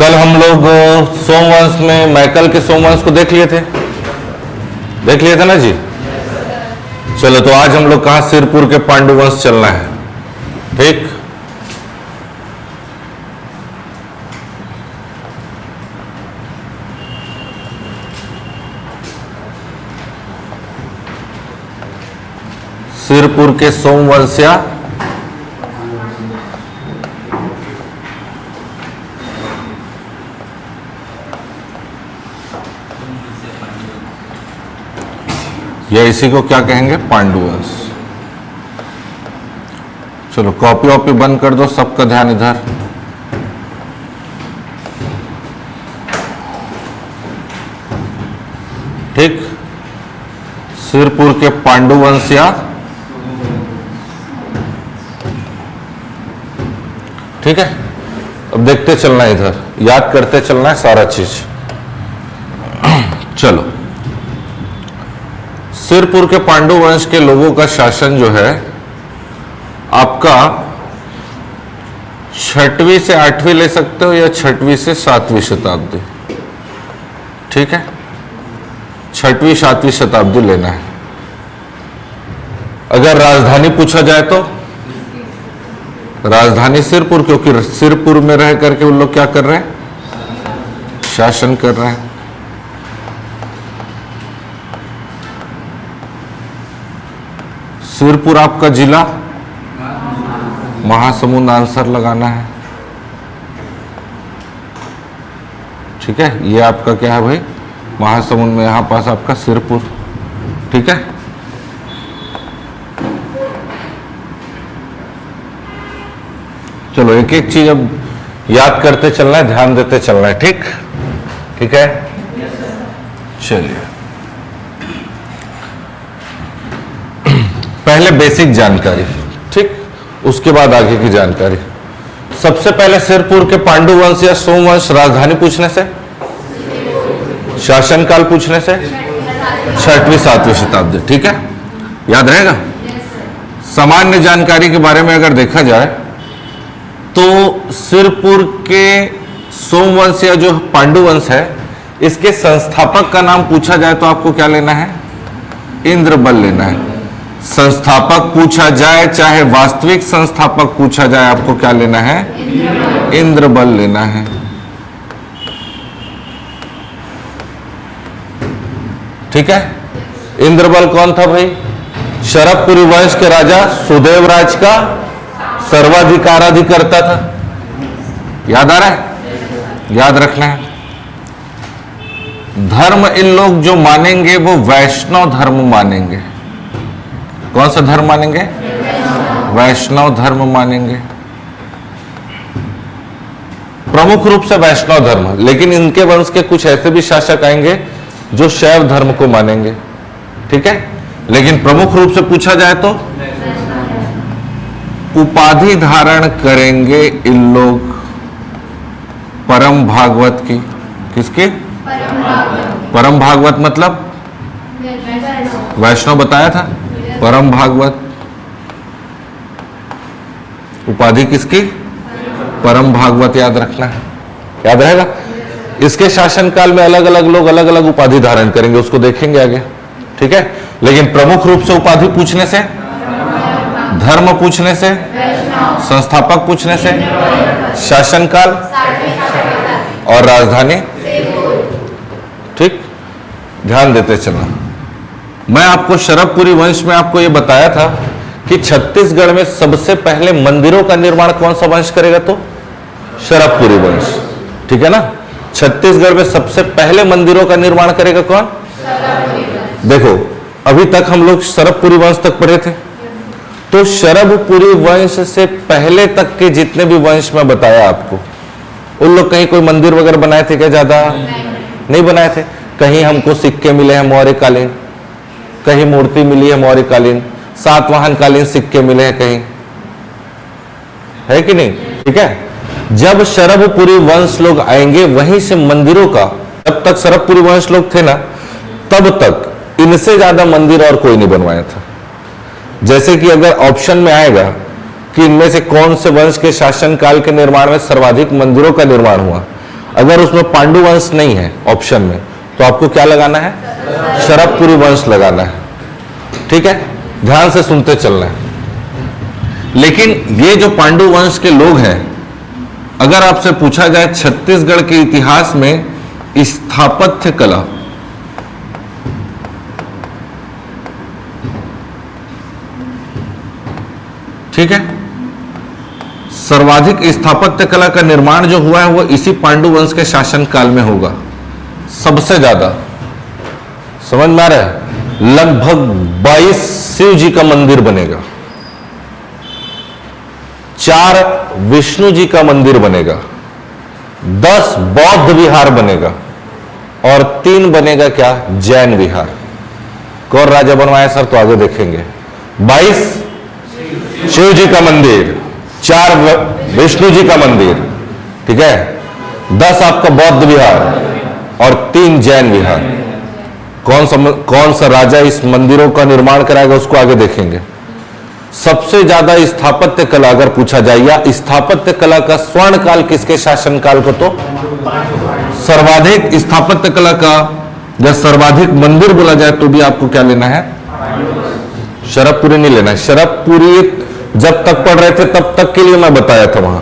कल हम लोग सोमवंश में मैकल के सोमवंश को देख लिए थे ना जी। चलो तो आज हम लोग कहां सिरपुर के पांडुवंश चलना है। ठीक, सिरपुर के सोमवंशिया या इसी को क्या कहेंगे, पांडुवंश। चलो कॉपी वॉपी बंद कर दो, सबका ध्यान इधर। ठीक, सिरपुर के पांडुवंशिया। ठीक है, अब देखते चलना है, इधर याद करते चलना है सारा चीज। चलो, सिरपुर के पांडु वंश के लोगों का शासन जो है आपका 6वीं से 8वीं ले सकते हो या 6वीं से 7वीं शताब्दी। ठीक है, 6वीं 7वीं शताब्दी लेना है। अगर राजधानी पूछा जाए तो राजधानी सिरपुर, क्योंकि सिरपुर में रह करके उन लोग क्या कर रहे हैं, शासन कर रहे हैं। सिरपुर आपका जिला, महासमुंद आंसर लगाना है। ठीक है, ये आपका क्या है भाई, महासमुंद में यहां पास आपका सिरपुर। ठीक है, चलो एक एक चीज अब याद करते चलना है, ध्यान देते चलना है। ठीक, ठीक है, चलिए पहले बेसिक जानकारी, ठीक, उसके बाद आगे की जानकारी। सबसे पहले सिरपुर के पांडु वंश या सोमवंश राजधानी पूछने से, शासनकाल पूछने से 6वीं 7वीं शताब्दी। ठीक है, याद रहेगा। सामान्य जानकारी के बारे में अगर देखा जाए तो सिरपुर के सोमवंश या जो पांडुवंश है, इसके संस्थापक का नाम पूछा जाए तो आपको क्या लेना है, इंद्रबल लेना है। संस्थापक पूछा जाए चाहे वास्तविक संस्थापक पूछा जाए, आपको क्या लेना है, इंद्रबल लेना है। ठीक है, इंद्रबल कौन था भाई, शरभपुरी वंश के राजा सुदेवराज का सर्वाधिकाराधिकर्ता था। याद आ रहा है, याद रखना है। धर्म इन लोग जो मानेंगे वो वैष्णव धर्म मानेंगे। कौन सा धर्म मानेंगे, वैष्णव धर्म मानेंगे, प्रमुख रूप से वैष्णव धर्म। लेकिन इनके वंश के कुछ ऐसे भी शासक आएंगे जो शैव धर्म को मानेंगे। ठीक है, लेकिन प्रमुख रूप से पूछा जाए तो उपाधि धारण करेंगे इन लोग परम भागवत की। किसकी, परम भागवत मतलब वैष्णव बताया था, परम भागवत। उपाधि किसकी, परम भागवत, याद रखना है, याद रहेगा। इसके शासनकाल में अलग अलग लोग अलग अलग उपाधि धारण करेंगे, उसको देखेंगे आगे। ठीक है, लेकिन प्रमुख रूप से उपाधि पूछने से, धर्म पूछने से, संस्थापक पूछने से, शासनकाल और राजधानी। ठीक, ध्यान देते चलना। मैं आपको शरभपुरी वंश में आपको यह बताया था कि छत्तीसगढ़ में सबसे पहले मंदिरों का निर्माण कौन सा वंश करेगा, तो शरभपुरी वंश। ठीक है ना, छत्तीसगढ़ में सबसे पहले मंदिरों का निर्माण करेगा कौन। देखो अभी तक हम लोग शरभपुरी वंश तक पढ़े थे, तो शरभपुरी वंश से पहले तक के जितने भी वंश मैं बताया आपको, उन लोग कहीं कोई मंदिर वगैरह बनाए थे क्या, ज्यादा नहीं बनाए थे। कहीं हमको सिक्के मिले हैं मौर्यकालीन, कहीं मूर्ति मिली है मौर्यकालीन, सातवाहनकालीन सिक्के मिले हैं कहीं, है कि नहीं। ठीक है, जब शरभपुरी वंश लोग आएंगे वहीं से मंदिरों का, जब तक शरभपुरी वंश लोग थे ना तब तक इनसे ज्यादा मंदिर और कोई नहीं बनवाया था। जैसे कि अगर ऑप्शन में आएगा कि इनमें से कौन से वंश के शासन काल के निर्माण में सर्वाधिक मंदिरों का निर्माण हुआ, अगर उसमें पांडु वंश नहीं है ऑप्शन में, तो आपको क्या लगाना है? शरभपुरी वंश लगाना है। ठीक है, ध्यान से सुनते चलना है। लेकिन ये जो पांडु वंश के लोग हैं, अगर आपसे पूछा जाए छत्तीसगढ़ के इतिहास में स्थापत्य कला, ठीक है, सर्वाधिक स्थापत्य कला का निर्माण जो हुआ है वो इसी पांडु वंश के शासन काल में होगा, सबसे ज्यादा। समझ में आ रहा है? लगभग 22 शिव जी का मंदिर बनेगा, 4 विष्णु जी का मंदिर बनेगा, 10 बौद्ध विहार बनेगा और 3 बनेगा क्या? जैन विहार। कौन राजा बनवाया सर? तो आगे देखेंगे। 22 शिव जी का मंदिर, 4 विष्णु जी का मंदिर, ठीक है, 10 आपका बौद्ध विहार और 3 जैन विहार। कौन सा राजा इस मंदिरों का निर्माण कराएगा उसको आगे देखेंगे। सबसे ज्यादा स्थापत्य कला अगर पूछा जाए, या स्थापत्य कला का स्वर्ण काल किसके शासन काल को? तो सर्वाधिक स्थापत्य कला का या सर्वाधिक मंदिर बोला जाए तो भी आपको क्या लेना है? शरभपुरी नहीं लेना है। शरभपुरी जब तक पढ़ रहे थे तब तक के लिए मैं बताया था वहां।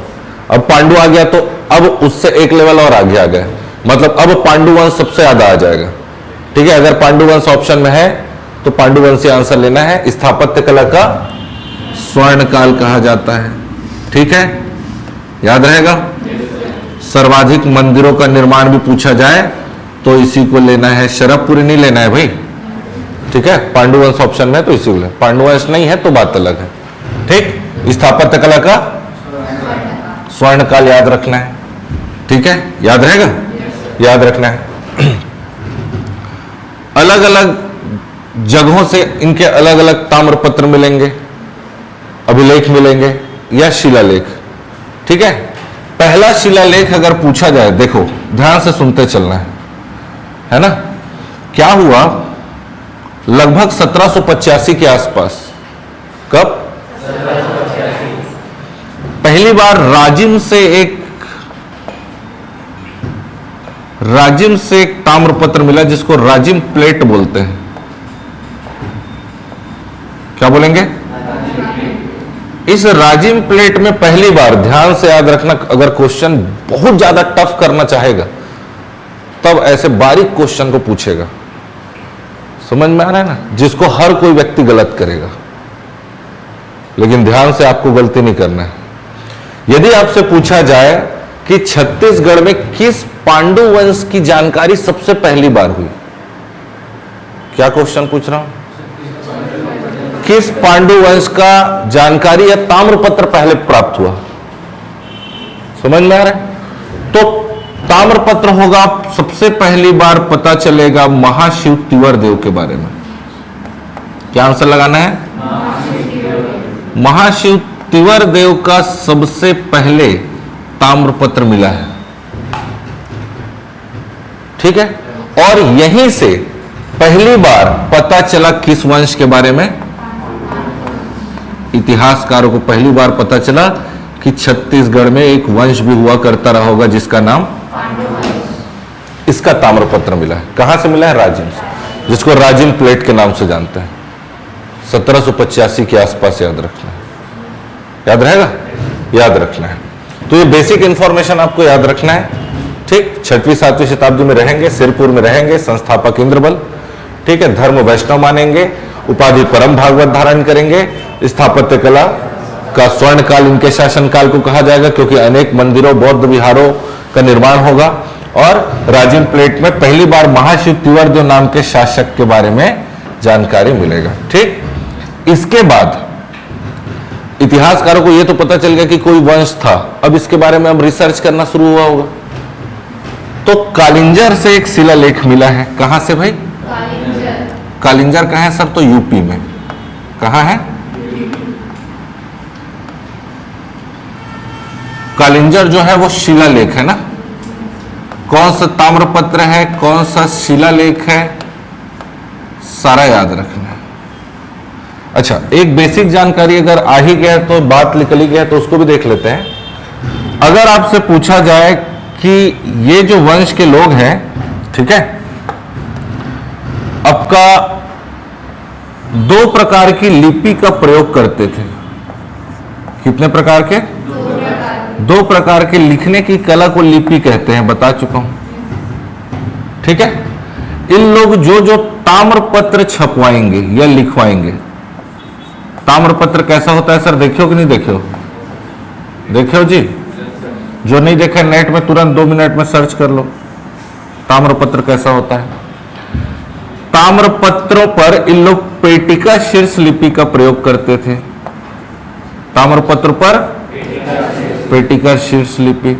अब पांडु आ गया तो अब उससे एक लेवल और आगे आ गया, मतलब अब पांडु वंश सबसे ज्यादा आ जाएगा। ठीक है, अगर पांडु वंश ऑप्शन में है तो पांडु वंश से आंसर लेना है। स्थापत्य कला का स्वर्ण काल कहा जाता है। ठीक है, याद रहेगा। सर्वाधिक मंदिरों का निर्माण भी पूछा जाए तो इसी को लेना है, शरभपुरी नहीं लेना है भाई। ठीक है, पांडु वंश ऑप्शन में है तो इसी को लेना। पांडु वंश नहीं है तो बात अलग है। ठीक, स्थापत्य कला का स्वर्ण काल याद रखना है। ठीक है, याद रहेगा, याद रखना है। अलग अलग जगहों से इनके अलग अलग ताम्रपत्र मिलेंगे, अभिलेख मिलेंगे या शिलालेख। ठीक है, पहला शिलालेख अगर पूछा जाए, देखो ध्यान से सुनते चलना है ना। क्या हुआ? लगभग 1785 के आसपास। कब? पहली बार राजिम से एक ताम्रपत्र मिला जिसको राजिम प्लेट बोलते हैं। क्या बोलेंगे? इस राजिम प्लेट में पहली बार, ध्यान से याद रखना, अगर क्वेश्चन बहुत ज्यादा टफ करना चाहेगा तब ऐसे बारीक क्वेश्चन को पूछेगा। समझ में आ रहा है ना, जिसको हर कोई व्यक्ति गलत करेगा, लेकिन ध्यान से आपको गलती नहीं करना है। यदि आपसे पूछा जाए कि छत्तीसगढ़ में किस पांडु वंश की जानकारी सबसे पहली बार हुई, क्या क्वेश्चन पूछ रहा हूं? किस पांडु वंश का जानकारी या ताम्रपत्र पहले प्राप्त हुआ? समझ में आ रहा है? तो ताम्रपत्र होगा, सबसे पहली बार पता चलेगा महाशिव तिवर देव के बारे में। क्या आंसर लगाना है? महाशिव तिवर देव का सबसे पहले ताम्रपत्र मिला है। ठीक है, और यहीं से पहली बार पता चला किस वंश के बारे में? इतिहासकारों को पहली बार पता चला कि छत्तीसगढ़ में एक वंश भी हुआ करता रहा होगा जिसका नाम, इसका ताम्रपत्र मिला है। कहां से मिला है? राजिम से, जिसको राजिम प्लेट के नाम से जानते हैं। 1785 के आसपास याद रखना है। याद रहेगा, याद रखना है। तो ये बेसिक इंफॉर्मेशन आपको याद रखना है। ठीक, 6वीं 7वीं शताब्दी में रहेंगे, सिरपुर में रहेंगे, संस्थापक इंद्रबल। ठीक है, धर्म वैष्णव मानेंगे, उपाधि परम भागवत धारण करेंगे। स्थापत्य कला का स्वर्ण काल इनके शासन काल को कहा जाएगा, क्योंकि अनेक मंदिरों, बौद्ध विहारों का निर्माण होगा। और राजिम प्लेट में पहली बार महाशिव तिवर देव नाम के शासक के बारे में जानकारी मिलेगा। ठीक, इसके बाद इतिहासकारों को यह तो पता चल गया कि कोई वंश था। अब इसके बारे में अब रिसर्च करना शुरू हुआ होगा। तो कालिंजर से एक शिलालेख मिला है। कहां से भाई? कालिंजर कहां है सर? तो यूपी में। कहां है? कालिंजर जो है वो शिलालेख है ना। कौन सा ताम्रपत्र है, कौन सा शिलालेख है, सारा याद रखना है। अच्छा, एक बेसिक जानकारी अगर आ ही गया तो, बात निकल ही गया तो उसको भी देख लेते हैं। अगर आपसे पूछा जाए कि ये जो वंश के लोग हैं, ठीक है, आपका 2 प्रकार की लिपि का प्रयोग करते थे। कितने प्रकार के? 2 प्रकार के लिखने की कला को लिपि कहते हैं, बता चुका हूं। ठीक है, इन लोग जो ताम्रपत्र छपवाएंगे या लिखवाएंगे। ताम्रपत्र कैसा होता है सर, देखियो कि नहीं देखियो? देखियो जी, जो नहीं देखा नेट में तुरंत 2 मिनट में सर्च कर लो ताम्रपत्र कैसा होता है। ताम्रपत्रों पर इन लोग पेटिका शीर्ष लिपि का प्रयोग करते थे। ताम्रपत्र पर पेटिका शीर्ष लिपि।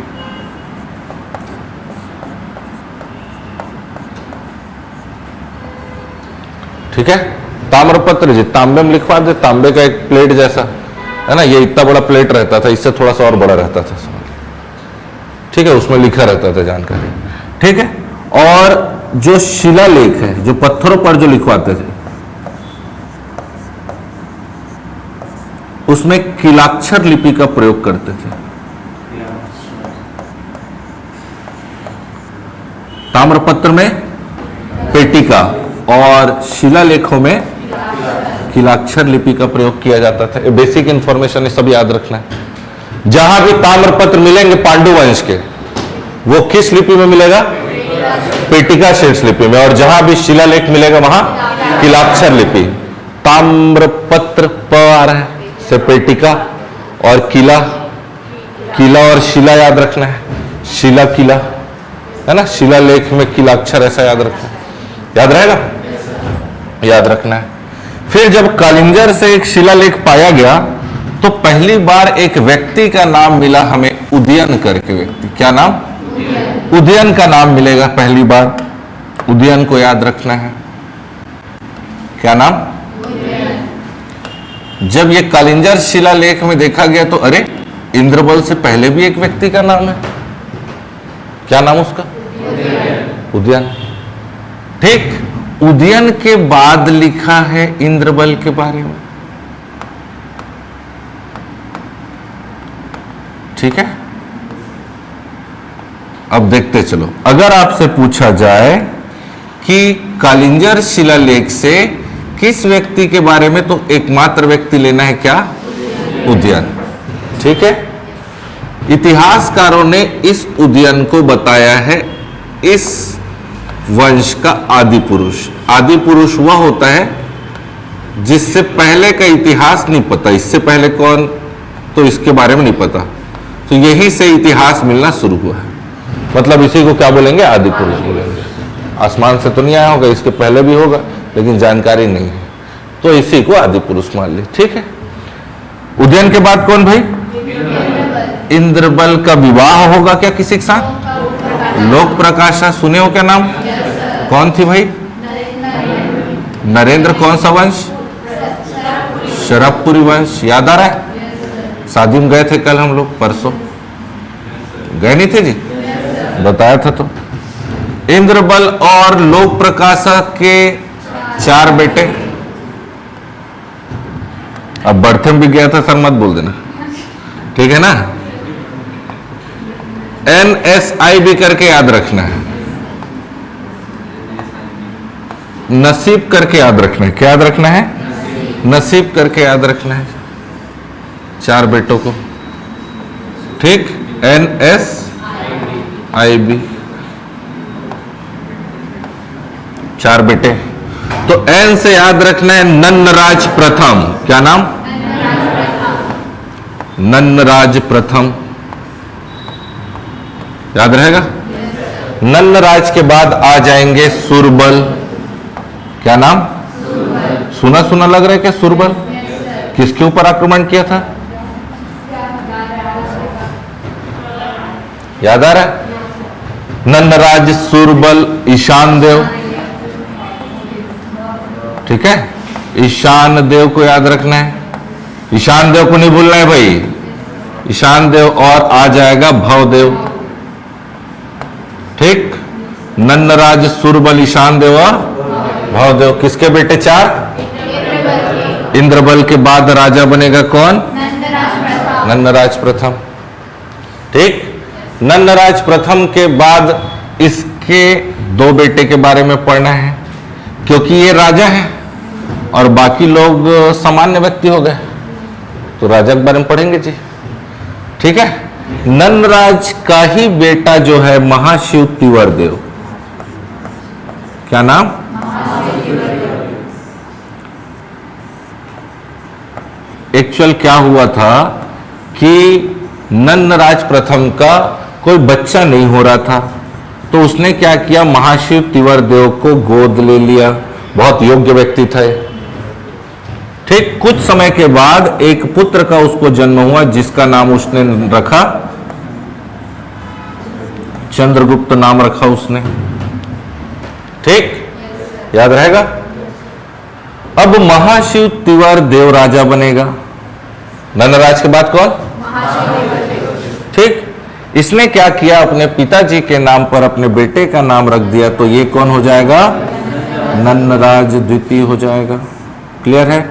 ठीक है, ताम्रपत्र जी तांबे में लिखवा दे, तांबे का एक प्लेट जैसा है ना, ये इतना बड़ा प्लेट रहता था, इससे थोड़ा सा और बड़ा रहता था। ठीक है, उसमें लिखा रहता था जानकारी। ठीक है, और जो शिलालेख है, जो पत्थरों पर जो लिखवाते थे, उसमें किलाक्षर लिपि का प्रयोग करते थे। ताम्रपत्र में पेटिका और शिलालेखों में किलाक्षर लिपि का प्रयोग किया जाता था। ये बेसिक इंफॉर्मेशन है, सब याद रखना है। जहां भी ताम्रपत्र मिलेंगे पांडु वंश के, वो किस लिपि में मिलेगा? पेटिका शीर्ष लिपि में। और जहां भी शिलालेख मिलेगा वहां किलाक्षर लिपि। ताम्रपत्र प आ रहा है से पेटिका, और किला, किला और शिला याद रखना है, शिला किला है ना, शिलालेख में किलाक्षर ऐसा याद रखना है। याद रहेगा? याद रखना है। फिर जब कालिंजर से एक शिलालेख पाया गया तो पहली बार एक व्यक्ति का नाम मिला हमें, उदयन करके व्यक्ति। क्या नाम? उदयन का नाम मिलेगा पहली बार। उदयन को याद रखना है। क्या नाम? जब ये कालिंजर शिलालेख में देखा गया तो अरे, इंद्रबल से पहले भी एक व्यक्ति का नाम है। क्या नाम उसका? उदयन। ठीक, उदयन के बाद लिखा है इंद्रबल के बारे में। ठीक है, अब देखते चलो। अगर आपसे पूछा जाए कि कालिंजर शिलालेख से किस व्यक्ति के बारे में, तो एकमात्र व्यक्ति लेना है क्या? उदयन। ठीक है, इतिहासकारों ने इस उदयन को बताया है इस वंश का आदि पुरुष। आदि पुरुष वह होता है जिससे पहले का इतिहास नहीं पता। इससे पहले कौन, तो इसके बारे में नहीं पता, तो यहीं से इतिहास मिलना शुरू हुआ है। मतलब इसी को क्या बोलेंगे? आदि पुरुष बोलेंगे। आसमान से तो नहीं आया होगा, इसके पहले भी होगा लेकिन जानकारी नहीं है, तो इसी को आदि पुरुष मान ली। ठीक है, उदयन के बाद कौन भाई? इंद्रबल का विवाह होगा क्या किसी के साथ? लोक प्रकाशा। सुने हो क्या नाम? कौन थी भाई? नरेंद्र। कौन सा वंश? शरभपुरी वंश। याद आ रहा है? शादी में गए थे कल हम लोग, परसों गए नहीं थे जी? बताया था तो। इंद्रबल और लोक प्रकाशा के 4 बेटे। अब बढ़ते में भी गया था सर, मत बोल देना, ठीक है ना? NSIB करके याद रखना है, नसीब करके याद रखना है। क्या याद रखना है? नसीब करके याद रखना है 4 बेटों को। ठीक, NSIB 4 बेटे। तो N से याद रखना है नन्नराज प्रथम। क्या नाम? नन्नराज प्रथम। याद रहेगा? नन्नराज के बाद आ जाएंगे सुरबल। क्या नाम? सुना सुना लग रहा है क्या? सुरबल किसके ऊपर आक्रमण किया था? याद आ रहा है? नन्नराज, सुरबल, ईशान देव। ठीक है, ईशान देव को याद रखना है। ईशान देव को नहीं भूलना है भाई। ईशान देव और आ जाएगा भवदेव। ठीक, नन्नराज, सुरबल, ईशान देव और भवदेव। किसके बेटे? 4। इंद्रबल के बाद राजा बनेगा कौन? नन्नराज प्रथम। ठीक, नंदराज प्रथम के बाद इसके दो बेटे के बारे में पढ़ना है, क्योंकि ये राजा है और बाकी लोग सामान्य व्यक्ति हो गए, तो राजा के बारे में पढ़ेंगे जी। ठीक है। नंदराज का ही बेटा जो है महाशिव तिवर देव, क्या नाम? एक्चुअल क्या हुआ था कि नंदराज प्रथम का कोई बच्चा नहीं हो रहा था, तो उसने क्या किया, महाशिव तिवर देव को गोद ले लिया। बहुत योग्य व्यक्ति थे। ठीक कुछ समय के बाद एक पुत्र का उसको जन्म हुआ, जिसका नाम उसने रखा चंद्रगुप्त, नाम रखा उसने। ठीक, याद रहेगा। अब महाशिव तिवर देव राजा बनेगा। नंदराज के बाद कौन? ठीक, इसने क्या किया, अपने पिताजी के नाम पर अपने बेटे का नाम रख दिया, तो ये कौन हो जाएगा? नंदराज द्वितीय हो जाएगा। क्लियर है?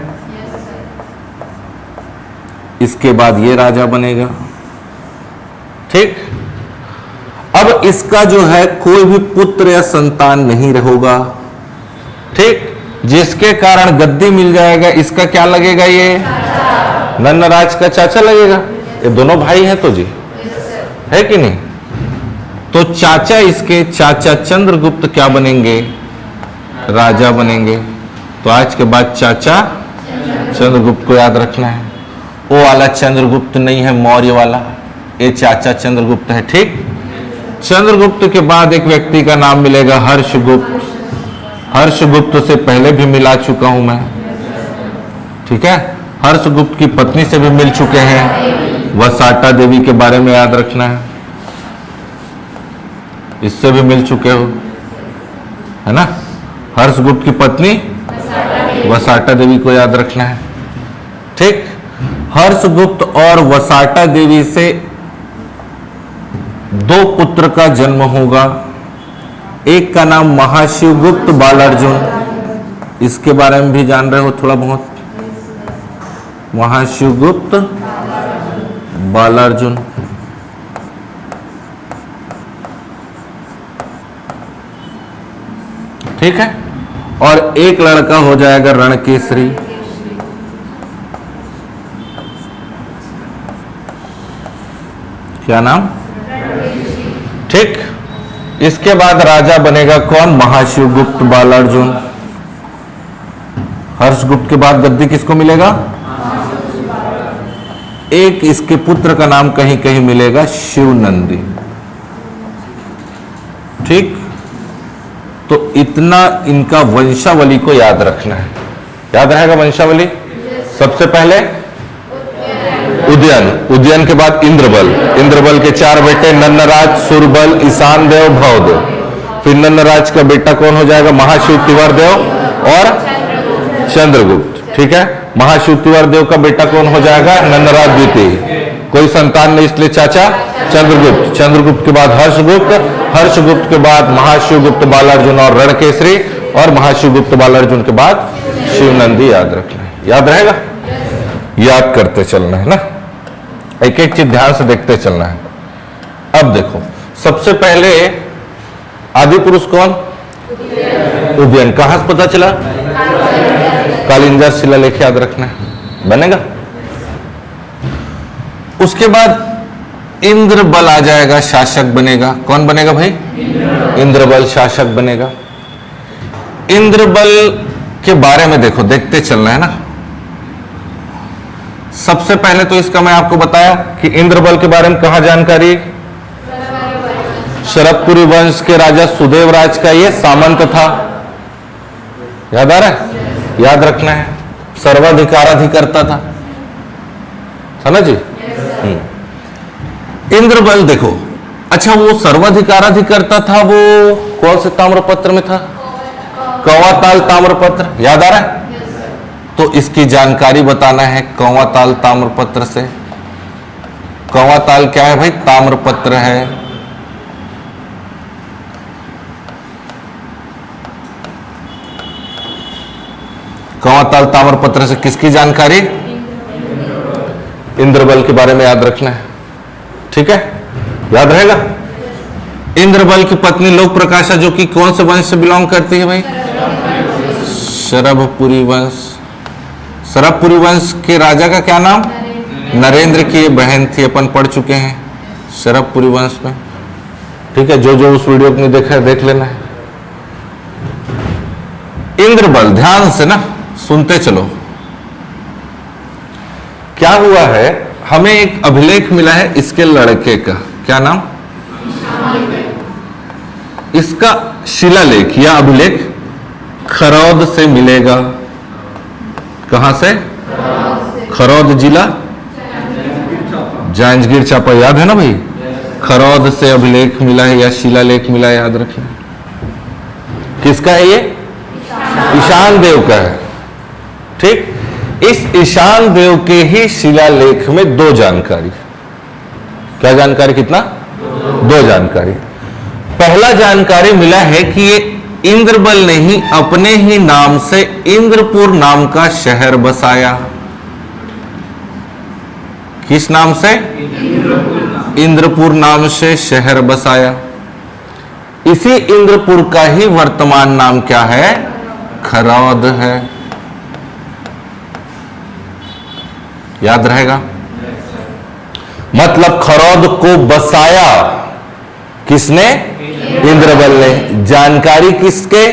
इसके बाद ये राजा बनेगा। ठीक, अब इसका जो है कोई भी पुत्र या संतान नहीं होगा। ठीक, जिसके कारण गद्दी मिल जाएगा। इसका क्या लगेगा? ये नंदराज का चाचा लगेगा। ये दोनों भाई हैं तो जी, है कि नहीं? तो चाचा, इसके चाचा चंद्रगुप्त क्या बनेंगे? राजा बनेंगे। तो आज के बाद चाचा चंद्रगुप्त को याद रखना है। वो वाला चंद्रगुप्त नहीं है, मौर्य वाला, ये चाचा चंद्रगुप्त है। ठीक, चंद्रगुप्त के बाद एक व्यक्ति का नाम मिलेगा हर्षगुप्त। हर्षगुप्त से पहले भी मिला चुका हूं मैं। ठीक है, हर्षगुप्त की पत्नी से भी मिल चुके हैं। वसाटा देवी के बारे में याद रखना है, इससे भी मिल चुके हो, है ना। हर्षगुप्त की पत्नी वसाटा देवी को याद रखना है। ठीक, हर्षगुप्त और वसाटा देवी से दो पुत्र का जन्म होगा। एक का नाम महाशिवगुप्त बालार्जुन, इसके बारे में भी जान रहे हो थोड़ा बहुत। महाशिवगुप्त बालार्जुन। ठीक है, और एक लड़का हो जाएगा रणकेसरी। क्या नाम? ठीक, इसके बाद राजा बनेगा कौन? महाशिवगुप्त बालार्जुन। हर्षगुप्त के बाद गद्दी किसको मिलेगा? एक इसके पुत्र का नाम कहीं कहीं मिलेगा शिवनंदी। ठीक, तो इतना इनका वंशावली को याद रखना है। याद रहेगा वंशावली? सबसे पहले उदयन, उदयन के बाद इंद्रबल, इंद्रबल के चार बेटे नंदराज, सुरबल, ईशान देव, भवदेव। फिर नंदराज का बेटा कौन हो जाएगा? महाशिव तिवर देव और चंद्रगुप्त। ठीक है, महाशिव तिवर देव का बेटा कौन हो जाएगा? नंदराज द्वितीय। कोई संतान नहीं, इसलिए चाचा चंद्रगुप्त। चंद्रगुप्त के बाद हर्षगुप्त, हर्षगुप्त के बाद महाशिवगुप्त बालार्जुन और रणकेसरी, और महाशिवगुप्त बालार्जुन के बाद शिवनंदी। याद रखना है, याद रहेगा? याद करते चलना है ना, एक एक चीज ध्यान से देखते चलना है। अब देखो, सबसे पहले आदि पुरुष कौन? उदयन। कहां से पता चला? कालिंजर शिलालेख याद रखना है, बनेगा। उसके बाद इंद्रबल आ जाएगा, शासक बनेगा। कौन बनेगा भाई? इंद्रबल शासक बनेगा। इंद्रबल के बारे में देखो, देखते चलना है ना। सबसे पहले तो इसका मैं आपको बताया कि इंद्रबल के बारे में कहा जानकारी? शरदपुरी वंश के राजा सुदेवराज का ये सामंत था। याद आ रहा है? याद रखना है, सर्वाधिकाराधिकर्ता था, समझ जी? इंद्रबल देखो, अच्छा वो सर्वाधिकाराधिकर्ता था, वो कौन से ताम्रपत्र में था? कौवाताल ताम्रपत्र। याद आ रहा है? तो इसकी जानकारी बताना है कौवाताल ताम्रपत्र से। कौवाताल क्या है भाई? ताम्रपत्र है। कौवाताल ताम्रपत्र से किसकी जानकारी? इंद्रबल के बारे में याद रखना है। ठीक है, याद रहेगा। इंद्रबल की पत्नी लोक प्रकाशा जो कि कौन से वंश से बिलोंग करती है भाई? शरभपुरी वंश। शरभपुरी वंश के राजा का क्या नाम? नरेंद्र की ये बहन थी, अपन पढ़ चुके हैं शरभपुरी वंश में। ठीक है, जो जो उस वीडियो को नहीं देखा है देख लेना है। इंद्रबल, ध्यान से ना सुनते चलो। क्या हुआ है, हमें एक अभिलेख मिला है इसके लड़के का, क्या नाम? इसका शिलालेख या अभिलेख खरौद से मिलेगा। कहां से? खरौद जिला जांजगीर चांपा, याद है ना भाई? खरौद से अभिलेख मिला है या शिलालेख मिला है, याद रखना। किसका है ये? ईशान देव का है। ठीक, इस ईशान देव के ही शिलालेख में दो जानकारी। क्या जानकारी? कितना? दो जानकारी। पहला जानकारी मिला है कि ये इंद्रबल ने ही अपने ही नाम से इंद्रपुर नाम का शहर बसाया। किस नाम से? इंद्रपुर नाम से शहर बसाया। इसी इंद्रपुर का ही वर्तमान नाम क्या है? खरौद है। याद रहेगा। मतलब खरौद को बसाया किसने? इंद्रबल ने। जानकारी किसके?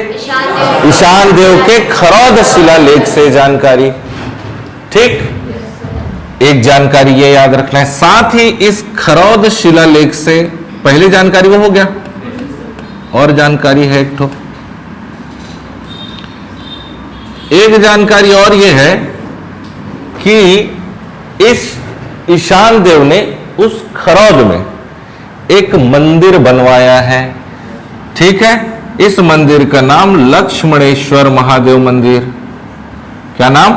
ईशान देव के खरौद शिलालेख से जानकारी। ठीक, एक जानकारी ये याद रखना है। साथ ही इस खरौद शिलालेख से पहली जानकारी वो हो गया, और जानकारी है एक ठो। एक जानकारी और ये है कि इस ईशान देव ने उस खरौद में एक मंदिर बनवाया है। ठीक है, इस मंदिर का नाम लक्ष्मणेश्वर महादेव मंदिर। क्या नाम?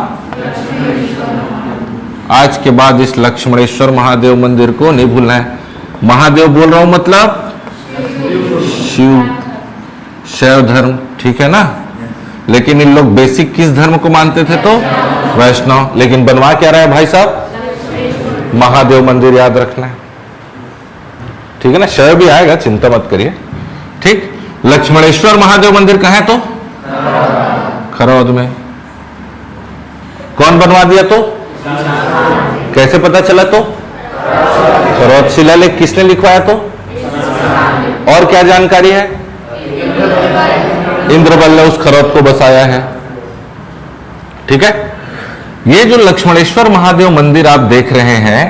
आज के बाद इस लक्ष्मणेश्वर महादेव मंदिर को नहीं भूलना है। महादेव बोल रहा हूं मतलब शिव, शैव धर्म। ठीक है ना। लेकिन इन लोग बेसिक किस धर्म को मानते थे? तो वैष्णव। लेकिन बनवा क्या रहा है भाई साहब? महादेव मंदिर, याद रखना है। ठीक है ना। शैव भी आएगा, चिंता मत करिए। ठीक, लक्ष्मणेश्वर महादेव मंदिर कहाँ है? तो खरौद में। कौन बनवा दिया? तो कैसे पता चला? तो खरौद शिलालेख किसने लिखवाया? तो और क्या जानकारी है? इंद्रबल ने उस खरौद को बसाया है। ठीक है। ये जो लक्ष्मणेश्वर महादेव मंदिर आप देख रहे हैं,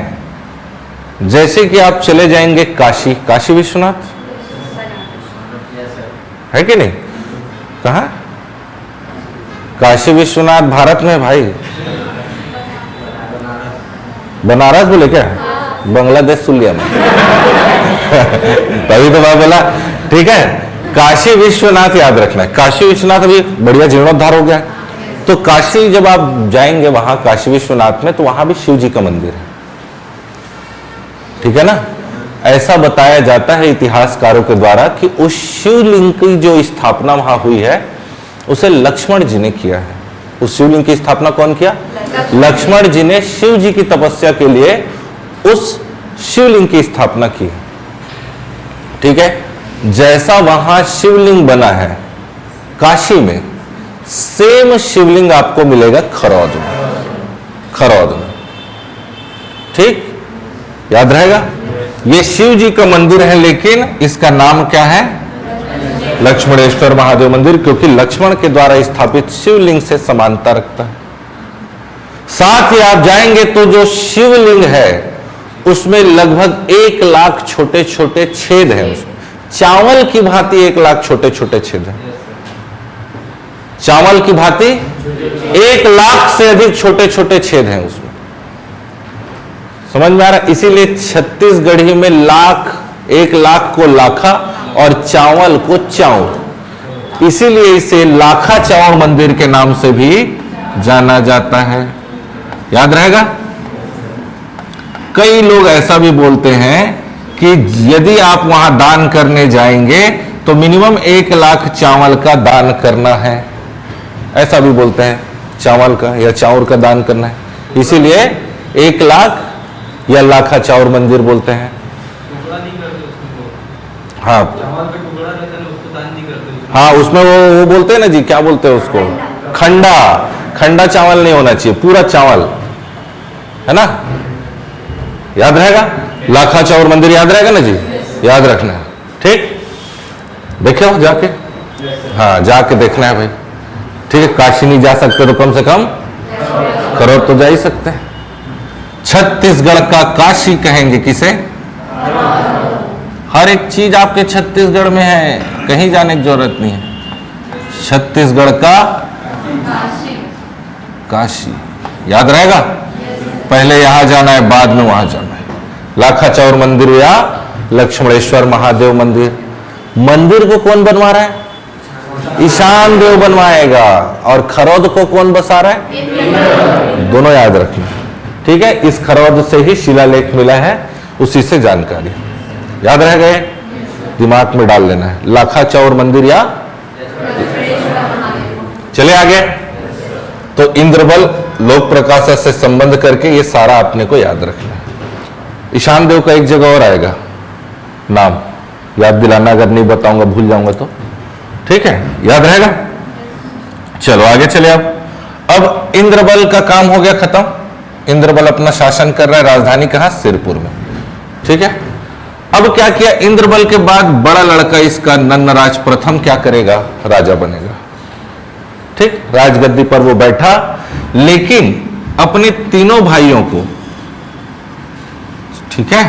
जैसे कि आप चले जाएंगे काशी, काशी विश्वनाथ है कि नहीं? कहां? काशी विश्वनाथ भारत में भाई। बनारस बोले क्या? बांग्लादेश सुन लिया मैं। तभी तो मैं बोला। ठीक है, काशी विश्वनाथ याद रखना है। काशी विश्वनाथ अभी बढ़िया जीर्णोद्धार हो गया। तो काशी जब आप जाएंगे वहां काशी विश्वनाथ में, तो वहां भी शिव जी का मंदिर है। ठीक है ना। ऐसा बताया जाता है इतिहासकारों के द्वारा कि उस शिवलिंग की जो स्थापना वहां हुई है उसे लक्ष्मण जी ने किया है। उस शिवलिंग की स्थापना कौन किया? लक्ष्मण जी ने शिव जी की तपस्या के लिए उस शिवलिंग की स्थापना की। ठीक है। जैसा वहां शिवलिंग बना है काशी में, सेम शिवलिंग आपको मिलेगा खरौद में। खरौद में। ठीक, याद रहेगा। ये शिव जी का मंदिर है, लेकिन इसका नाम क्या है? लक्ष्मणेश्वर महादेव मंदिर, क्योंकि लक्ष्मण के द्वारा स्थापित शिवलिंग से समानता रखता है। साथ ही आप जाएंगे तो जो शिवलिंग है उसमें लगभग 1 लाख छोटे छोटे छेद हैं। उसमें चावल की भांति 1 लाख छोटे छोटे छेद हैं। चावल की भांति 1 लाख से अधिक छोटे छोटे छेद हैं उसमें। समझ में आ रहा है? इसीलिए छत्तीसगढ़ी में 1 लाख को लाखा और चावल को चाउर, इसीलिए इसे लाखा चाउर मंदिर के नाम से भी जाना जाता है। याद रहेगा। कई लोग ऐसा भी बोलते हैं कि यदि आप वहां दान करने जाएंगे तो मिनिमम 1 लाख चावल का दान करना है। ऐसा भी बोलते हैं, चावल का या चाउर का दान करना है, इसीलिए 1 लाख या लाखा चाउर मंदिर बोलते हैं। हाँ चावल का टुकड़ा रहता है उसको दान नहीं करते। हाँ, उसमें वो बोलते हैं ना जी, क्या बोलते हैं उसको, खंडा। खंडा चावल नहीं होना चाहिए, पूरा चावल, है ना। याद रहेगा, लाखा चौर मंदिर याद रहेगा ना जी, याद रखना है, ठीक। देखो जाके, हाँ जाके देखना है भाई, ठीक है। काशी नहीं जा सकते तो कम से कम करोड़ तो जा ही सकते हैं। छत्तीसगढ़ का काशी कहेंगे किसे? हर एक चीज आपके छत्तीसगढ़ में है, कहीं जाने की जरूरत नहीं है। छत्तीसगढ़ का काशी याद रहेगा। पहले यहां जाना है, बाद में वहां जाना है। लाखा चौर मंदिर या लक्ष्मणेश्वर महादेव मंदिर, मंदिर को कौन बनवा रहा है? ईशान देव बनवाएगा। और खरौद को कौन बसा रहा है? दोनों याद रखना, ठीक है। इस खरौद से ही शिलालेख मिला है, उसी से जानकारी याद रह गए, दिमाग में डाल लेना है। लाखा चौर मंदिर या चले आगे। तो इंद्रबल लोक प्रकाशा से संबंध करके ये सारा अपने को याद रखना है। ईशान देव का एक जगह और आएगा नाम, याद दिलाना, अगर नहीं बताऊंगा भूल जाऊंगा तो, ठीक है, याद रहेगा। चलो आगे चले। अब इंद्रबल का काम हो गया खत्म। इंद्रबल अपना शासन कर रहा है, राजधानी कहां? सिरपुर में, ठीक है। अब क्या किया इंद्रबल के बाद? बड़ा लड़का इसका नन्नराज प्रथम क्या करेगा? राजा बनेगा, ठीक। राजगद्दी पर वो बैठा, लेकिन अपने तीनों भाइयों को, ठीक है,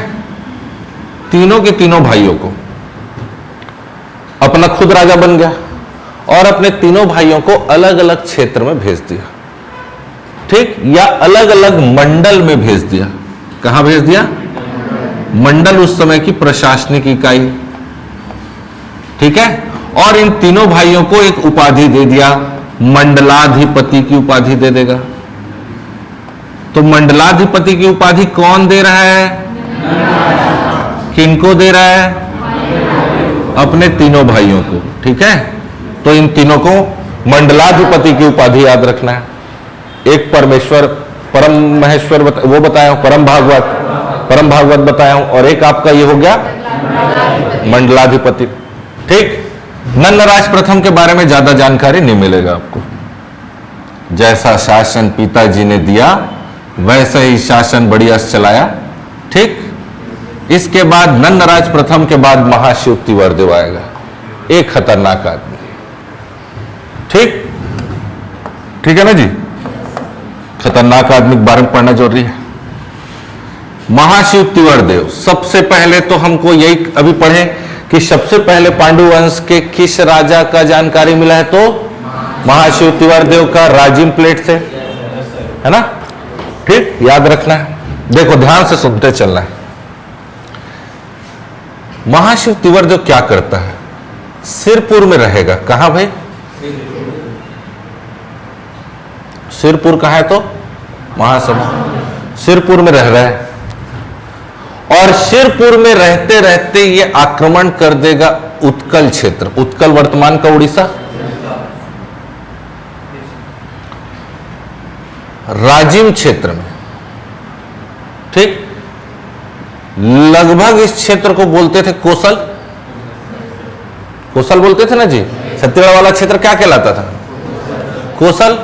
तीनों के तीनों भाइयों को, अपना खुद राजा बन गया और अपने तीनों भाइयों को अलग अलग क्षेत्र में भेज दिया, ठीक, या अलग अलग मंडल में भेज दिया। कहां भेज दिया? मंडल उस समय की प्रशासनिक इकाई, ठीक है। और इन तीनों भाइयों को एक उपाधि दे दिया, मंडलाधिपति की उपाधि दे देगा। तो मंडलाधिपति की उपाधि कौन दे रहा है? किनको दे रहा है? अपने तीनों भाइयों को, ठीक है। तो इन तीनों को मंडलाधिपति की उपाधि याद रखना है। एक परमेश्वर, परम महेश्वर वो बताया हूं, परम भागवत बताया हूं, और एक आपका ये हो गया मंडलाधिपति, ठीक। नन्नराज प्रथम के बारे में ज्यादा जानकारी नहीं मिलेगा आपको। जैसा शासन पिताजी ने दिया वैसा ही शासन बढ़िया चलाया, ठीक। इसके बाद नन्नराज प्रथम के बाद महाशिव तिवारदेव आएगा, एक खतरनाक आदमी, ठीक, ठीक है ना जी। खतरनाक आदमी के बारे में पढ़ना जरूरी है। महाशिव तिवारदेव, सबसे पहले तो हमको यही अभी पढ़े कि सबसे पहले पांडु वंश के किस राजा का जानकारी मिला है? तो महाशिव तिवारदेव का राजिम प्लेट से, है ना, ठीक, याद रखना है। देखो ध्यान से सुनते चलना है। महाशिव तिवारदेव क्या करता है? सिरपुर में रहेगा। कहां भाई? सिरपुर कहां है? तो महासमुंद, सिरपुर में रह रहा है। और सिरपुर में रहते रहते ये आक्रमण कर देगा उत्कल क्षेत्र, उत्कल वर्तमान का उड़ीसा, राजिम क्षेत्र में, ठीक। लगभग इस क्षेत्र को बोलते थे कोसल, कोसल बोलते थे ना जी। छत्तीसगढ़ वाला क्षेत्र क्या कहलाता था? कोसल।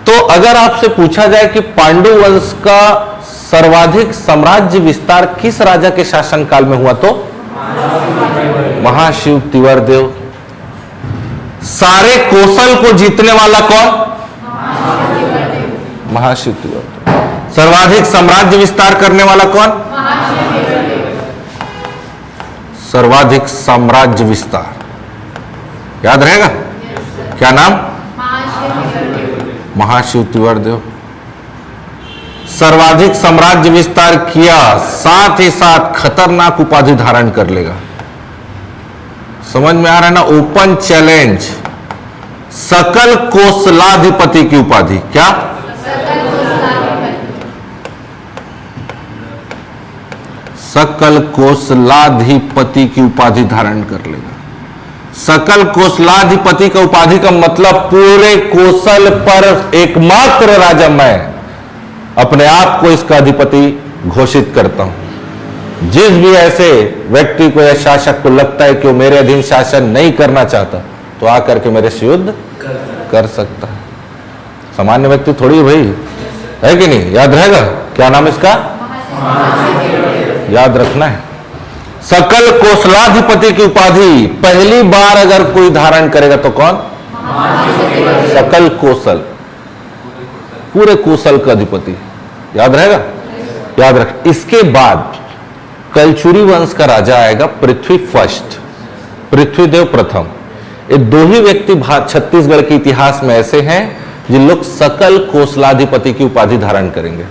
तो अगर आपसे पूछा जाए कि पांडु वंश का सर्वाधिक साम्राज्य विस्तार किस राजा के शासनकाल में हुआ, तो महाशिव तिवारदेव। सारे कोसल को जीतने वाला कौन? महाशिव तिवारदेव। सर्वाधिक साम्राज्य विस्तार करने वाला कौन? सर्वाधिक साम्राज्य विस्तार, याद रहेगा क्या नाम? महाशिव तिवारदेव। सर्वाधिक साम्राज्य विस्तार किया, साथ ही साथ खतरनाक उपाधि धारण कर लेगा। समझ में आ रहा है ना? ओपन चैलेंज, सकल कोसलाधिपति की उपाधि। क्या? सकल कोसलाधिपति की उपाधि धारण कर लेगा। सकल कोसलाधिपति का उपाधि का मतलब पूरे कोसल पर एकमात्र राजा मैं अपने आप को इसका अधिपति घोषित करता हूं। जिस भी ऐसे व्यक्ति को या शासक को लगता है कि वो मेरे अधीन शासन नहीं करना चाहता तो आकर के मेरे से युद्ध कर सकता है। सामान्य व्यक्ति थोड़ी भाई, है कि नहीं? याद रहेगा क्या नाम इसका? याद रखना है। सकल कौशलाधिपति की उपाधि पहली बार अगर कोई धारण करेगा तो कौन? सकल कौशल, पूरे कौशल का अधिपति। याद रहेगा? याद रख। इसके बाद कलचुरी वंश का राजा आएगा पृथ्वी फर्स्ट, पृथ्वीदेव प्रथम। ये दो ही व्यक्ति छत्तीसगढ़ के इतिहास में ऐसे हैं जिन लोग सकल कौशलाधिपति की उपाधि धारण करेंगे।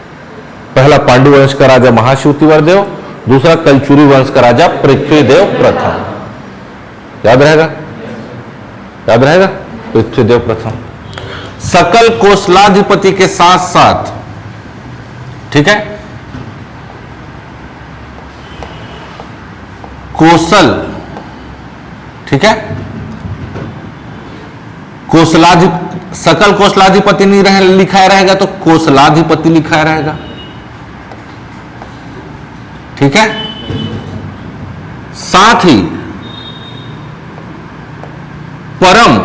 पहला पांडु वंश का राजा महाशिवतिवर देव, दूसरा कलचुरी वंश का राजा पृथ्वीदेव प्रथम। याद रहेगा? याद रहेगा? पृथ्वीदेव प्रथम सकल कौशलाधिपति के साथ साथ, ठीक है, कौशल, ठीक है, सकल कौशलाधिपति नहीं लिखा रहेगा तो कौशलाधिपति लिखा रहेगा, ठीक है। साथ ही परम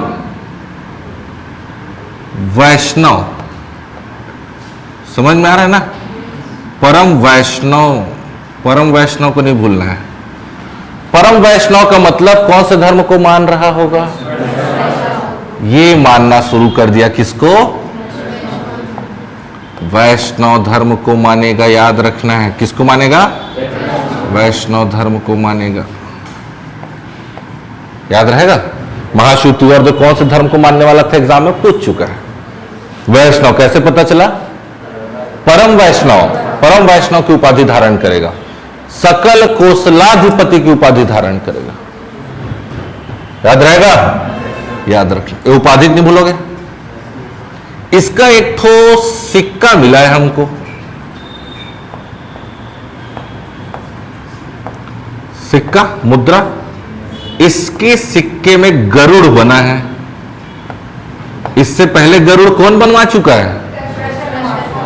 वैष्णव, समझ में आ रहा है ना? परम वैष्णव, परम वैष्णव को नहीं भूलना है। परम वैष्णव का मतलब कौन से धर्म को मान रहा होगा? ये मानना शुरू कर दिया किसको? वैष्णव धर्म को मानेगा। याद रखना है, किसको मानेगा? वैष्णव धर्म को मानेगा। याद रहेगा? महाशिवतिवर जो कौन से धर्म को मानने वाला था एग्जाम में पूछ चुका है। वैष्णव कैसे पता चला? परम वैष्णव, परम वैष्णव की उपाधि धारण करेगा, सकल कौशलाधिपति की उपाधि धारण करेगा। याद रहेगा? याद रखना, ये उपाधि नहीं भूलोगे। इसका एक ठो सिक्का मिला है हमको, सिक्का, मुद्रा। इसके सिक्के में गरुड़ बना है। इससे पहले गरुड़ कौन बनवा चुका है?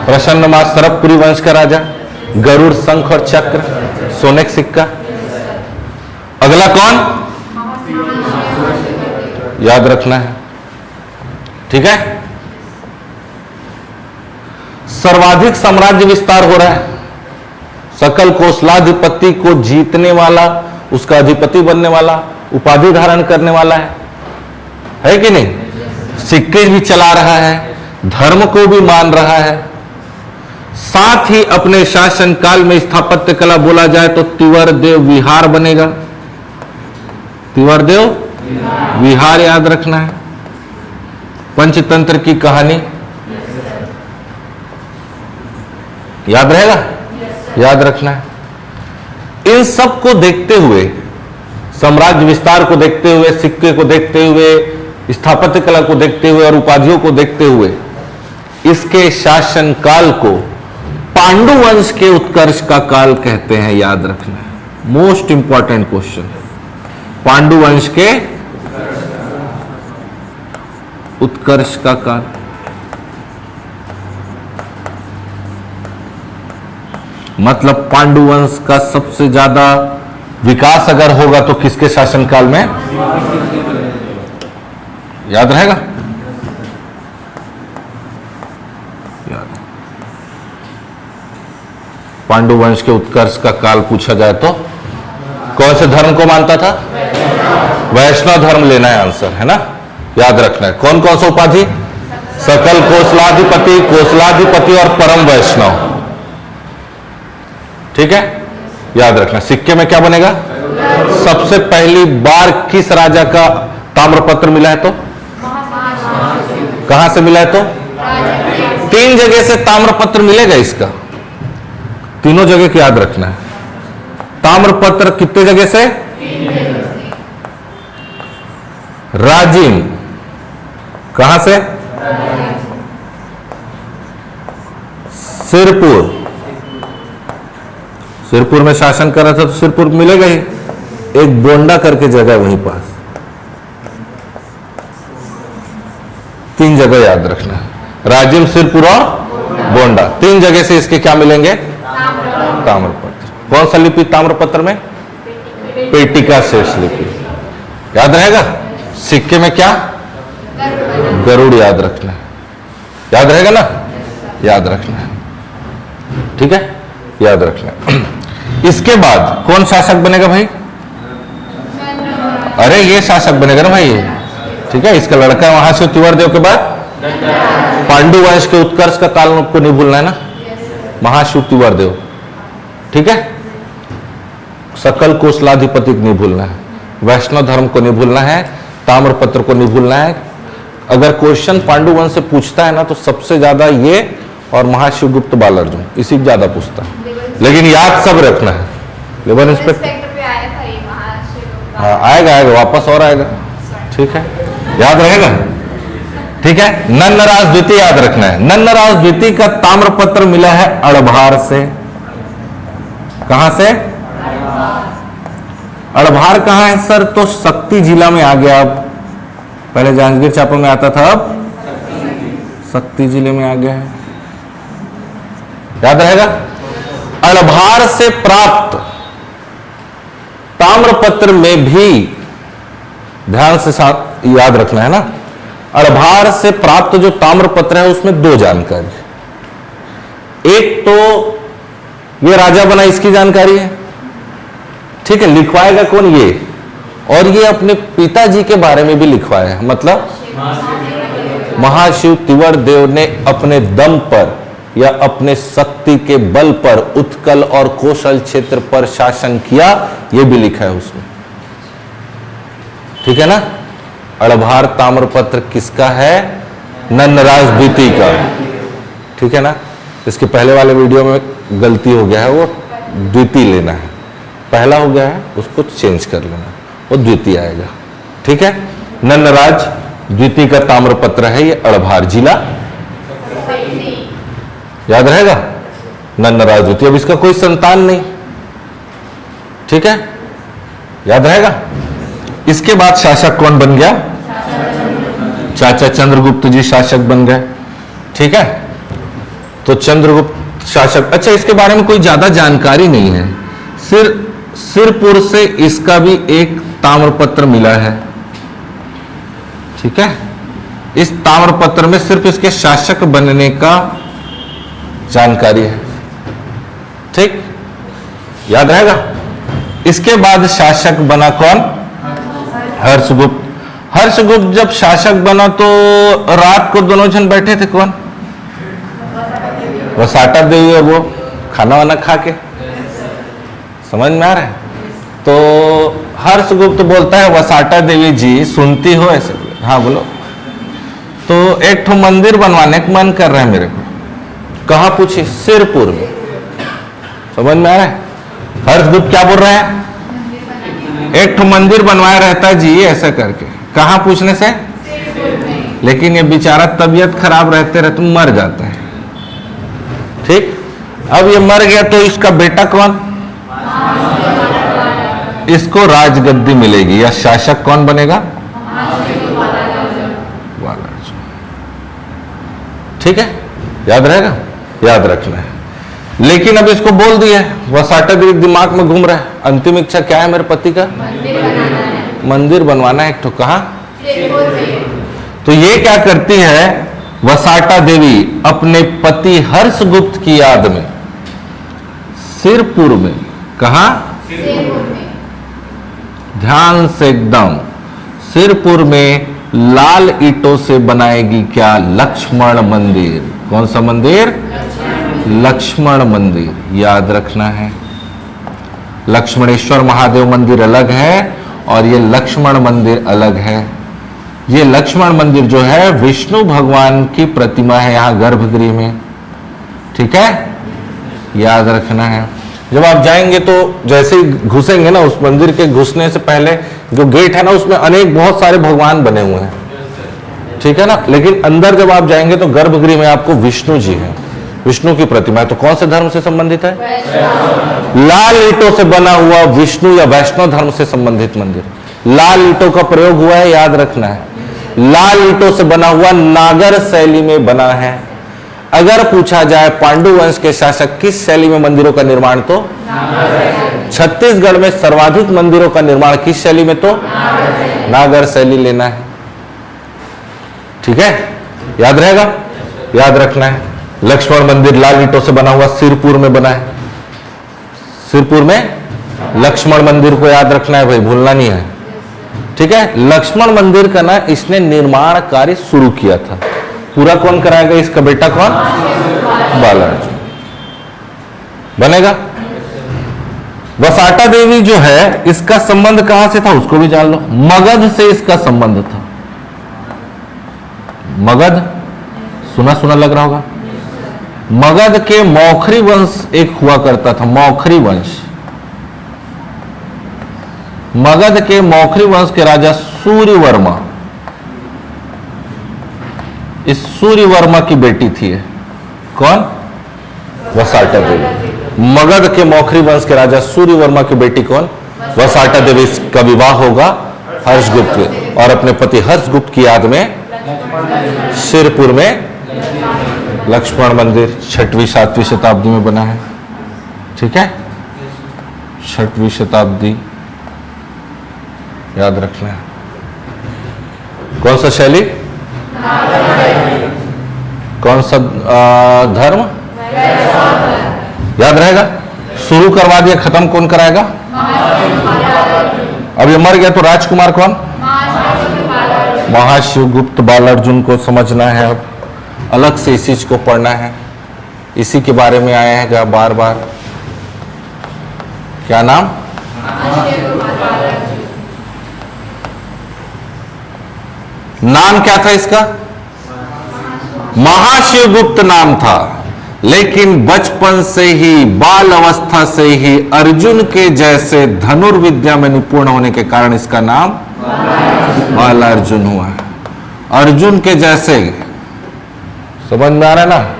प्रसन्नमास सरपपुरी वंश का राजा। गरुड़, शंख और चक्र, सोने का सिक्का। अगला कौन? याद रखना है, ठीक है। सर्वाधिक साम्राज्य विस्तार हो रहा है। सकल कौशलाधिपति को जीतने वाला, उसका अधिपति बनने वाला, उपाधि धारण करने वाला है कि नहीं? सिक्के भी चला रहा है, धर्म को भी मान रहा है। साथ ही अपने शासन काल में स्थापत्य कला बोला जाए तो तिवर देव विहार बनेगा। तिवर देव विहार याद रखना है। पंचतंत्र की कहानी याद रहेगा? याद रखना है। इन सब को देखते हुए, साम्राज्य विस्तार को देखते हुए, सिक्के को देखते हुए, स्थापत्य कला को देखते हुए और उपाधियों को देखते हुए इसके शासन काल को पांडु वंश के उत्कर्ष का काल कहते हैं। याद रखना है, मोस्ट इंपॉर्टेंट क्वेश्चन। पांडु वंश के उत्कर्ष का काल, मतलब पांडु वंश का सबसे ज्यादा विकास अगर होगा तो किसके शासनकाल में? याद रहेगा? याद। पांडु वंश के उत्कर्ष का काल पूछा जाए तो कौन से धर्म को मानता था? वैष्णव धर्म लेना है आंसर, है ना? याद रखना है। कौन कौन सा उपाधि? सकल कौशलाधिपति, कौशलाधिपति और परम वैष्णव, ठीक है। याद रखना। सिक्के में क्या बनेगा? सबसे पहली बार किस राजा का ताम्रपत्र मिला है? तो कहां से मिला है? तो 3 जगह से ताम्रपत्र मिलेगा इसका, तीनों जगह की याद रखना है। ताम्रपत्र कितने जगह से? राजिम, कहां से? सिरपुर, सिरपुर में शासन कर रहा था तो सिरपुर मिलेगा ही। एक बोंडा करके जगह वहीं पास, 3 जगह याद रखना है। राजिम, सिरपुर और बोंडा, 3 जगह से इसके क्या मिलेंगे? ताम्रपत्र। कौन सा लिपि ताम्रपत्र में? पेटिका शेष लिपि। याद रहेगा? सिक्के में क्या? गरुड़ याद रखना है। याद रहेगा ना? याद रखना है, ठीक है, याद रखना है। इसके बाद कौन शासक बनेगा भाई? अरे ये शासक बनेगा ना भाई, ये ठीक है। इसका लड़का महाशिव तिवर देव के बाद पांडु वंश के उत्कर्ष का काल आपको नहीं भूलना है ना, महाशिव तिवर देव, ठीक है। सकल कोसलाधिपति को नहीं भूलना है, वैष्णव धर्म को नहीं भूलना है, ताम्रपत्र को नहीं भूलना है। अगर क्वेश्चन पांडु वंश से पूछता है ना तो सबसे ज्यादा ये और महाशिव गुप्त बालार्जुन इसी को ज्यादा पूछता है, लेकिन याद सब रखना है। लेबर इंस्पेक्टर हाँ आएगा, आएगा वापस और आएगा, ठीक है, याद रहेगा, ठीक है। नन्नराज द्वितीय याद रखना है। नन्नराज द्वितीय का ताम्रपत्र मिला है अड़भार से। कहां से? अड़भार कहां है सर? तो शक्ति जिला में आ गया। अब पहले जांजगीर चांपा में आता था, अब शक्ति जिले में आ गया है, याद रहेगा। अड़भार से प्राप्त ताम्रपत्र में भी ध्यान से साथ याद रखना है ना, अड़भार से प्राप्त जो ताम्रपत्र है उसमें दो जानकारी। एक तो ये राजा बना इसकी जानकारी है, ठीक है, लिखवाएगा कौन? ये, और ये अपने पिताजी के बारे में भी लिखवाया है, मतलब महाशिव तिवर देव ने अपने दम पर या अपने शक्ति के बल पर उत्कल और कौशल क्षेत्र पर शासन किया, यह भी लिखा है उसमें, ठीक है ना। अड़भार ताम्रपत्र किसका है? नन्नराज द्वितीय का, ठीक है ना। इसके पहले वाले वीडियो में गलती हो गया है, वो द्वितीय लेना है, पहला हो गया है, उसको चेंज कर लेना, वो द्वितीय आएगा, ठीक है। नन्नराज द्वितीय का ताम्रपत्र है ये, अड़भार जिला, याद रहेगा। नन्नराज द्वितीय, अब इसका कोई संतान नहीं, ठीक है, याद रहेगा। इसके बाद शासक कौन बन गया? चाचा चंद्रगुप्त जी शासक बन गए, ठीक है। तो चंद्रगुप्त शासक, अच्छा इसके बारे में कोई ज्यादा जानकारी नहीं है, सिरपुर से इसका भी एक ताम्रपत्र मिला है, ठीक है। इस ताम्रपत्र में सिर्फ इसके शासक बनने का जानकारी है, ठीक, याद रहेगा। इसके बाद शासक बना कौन? हर्षगुप्त। हर्षगुप्त जब शासक बना तो रात को दोनों जन बैठे थे, कौन? वसाटा देवी और वो खाना वाना खा के, समझ में आ रहा है। तो हर्षगुप्त बोलता है, वसाटा देवी जी सुनती हो ऐसे? हाँ बोलो। तो एक ठो मंदिर बनवाने का मन कर रहा है मेरे को। कहाँ पूछी? सिरपुर में। समझ में आ रहा है? हर्षगुप्त क्या बोल रहा है? एक ठो मंदिर बनवाया रहता जी ऐसा करके। कहाँ पूछने से? लेकिन ये बेचारा तबीयत खराब रहते रहते मर जाता है, ठीक। अब ये मर गया तो इसका बेटा कौन? इसको राजगद्दी मिलेगी, या शासक कौन बनेगा? ठीक है, याद रहेगा, याद रखना है। लेकिन अब इसको बोल दिया, वसाटा देवी दिमाग में घूम रहा है, अंतिम इच्छा क्या है मेरे पति का? मंदिर बनवाना है एक ठो। कहाँ? तो ये क्या करती है वसाटा देवी अपने पति हर्षगुप्त की याद में सिरपुर में, कहा? ध्यान से एकदम, सिरपुर में लाल ईंटों से बनाएगी क्या? लक्ष्मण मंदिर। कौन सा मंदिर? लक्ष्मण मंदिर, याद रखना है। लक्ष्मणेश्वर महादेव मंदिर अलग है और ये लक्ष्मण मंदिर अलग है। ये लक्ष्मण मंदिर जो है विष्णु भगवान की प्रतिमा है यहाँ गर्भगृह में, ठीक है, याद रखना है। जब आप जाएंगे तो जैसे ही घुसेंगे ना, उस मंदिर के घुसने से पहले जो गेट है ना, उसमें अनेक बहुत सारे भगवान बने हुए हैं, ठीक है ना। लेकिन अंदर जब आप जाएंगे तो गर्भगृह में आपको विष्णु जी है, विष्णु की प्रतिमा है। तो कौन से धर्म से संबंधित है? लाल ईंटों से बना हुआ विष्णु या वैष्णव धर्म से संबंधित मंदिर। लाल ईंटों का प्रयोग हुआ है, याद रखना है। लाल ईंटों से बना हुआ, नागर शैली में बना है। अगर पूछा जाए पांडु वंश के शासक किस शैली में मंदिरों का निर्माण, तो छत्तीसगढ़ में सर्वाधिक मंदिरों का निर्माण किस शैली में, तो नागर शैली लेना है। ठीक है, याद रहेगा, याद रखना है। लक्ष्मण मंदिर लाल ईंटों से बना हुआ सिरपुर में बना है। सिरपुर में लक्ष्मण मंदिर को याद रखना है भाई, भूलना नहीं है। ठीक है, लक्ष्मण मंदिर का ना इसने निर्माण कार्य शुरू किया था। पूरा कौन कराएगा, इसका बेटा कौन, बालार्जुन बनेगा। वसाटा देवी जो है इसका संबंध कहां से था उसको भी जान लो। मगध से इसका संबंध था। मगध सुना सुना लग रहा होगा। मगध के मौखरी वंश एक हुआ करता था, मौखरी वंश। मगध के मौखरी वंश के राजा सूर्यवर्मा, इस सूर्यवर्मा की बेटी थी ये। कौन, वसाटा देवी। मगध के मौखरी वंश के राजा सूर्यवर्मा की बेटी कौन, वसाटा देवी का विवाह होगा हर्षगुप्त और अपने पति हर्षगुप्त की याद में सिरपुर में लक्ष्मण मंदिर 6वीं 7वीं शताब्दी में बना है। ठीक है, 6वीं शताब्दी याद रखना है। कौन सा शैली, कौन सा धर्म याद रहेगा। शुरू करवा दिया, खत्म कौन कराएगा, अब ये मर गया तो राजकुमार कौन, महाशिवगुप्त बालार्जुन को समझना है। अब अलग से इस चीज को पढ़ना है, इसी के बारे में आया है बार बार। क्या नाम, नाम क्या था इसका, महाशिवगुप्त नाम था। लेकिन बचपन से ही, बाल अवस्था से ही अर्जुन के जैसे धनुर्विद्या में निपुण होने के कारण इसका नाम बालार्जुन हुआ है। अर्जुन के जैसे, समझ में आ रहा है ना।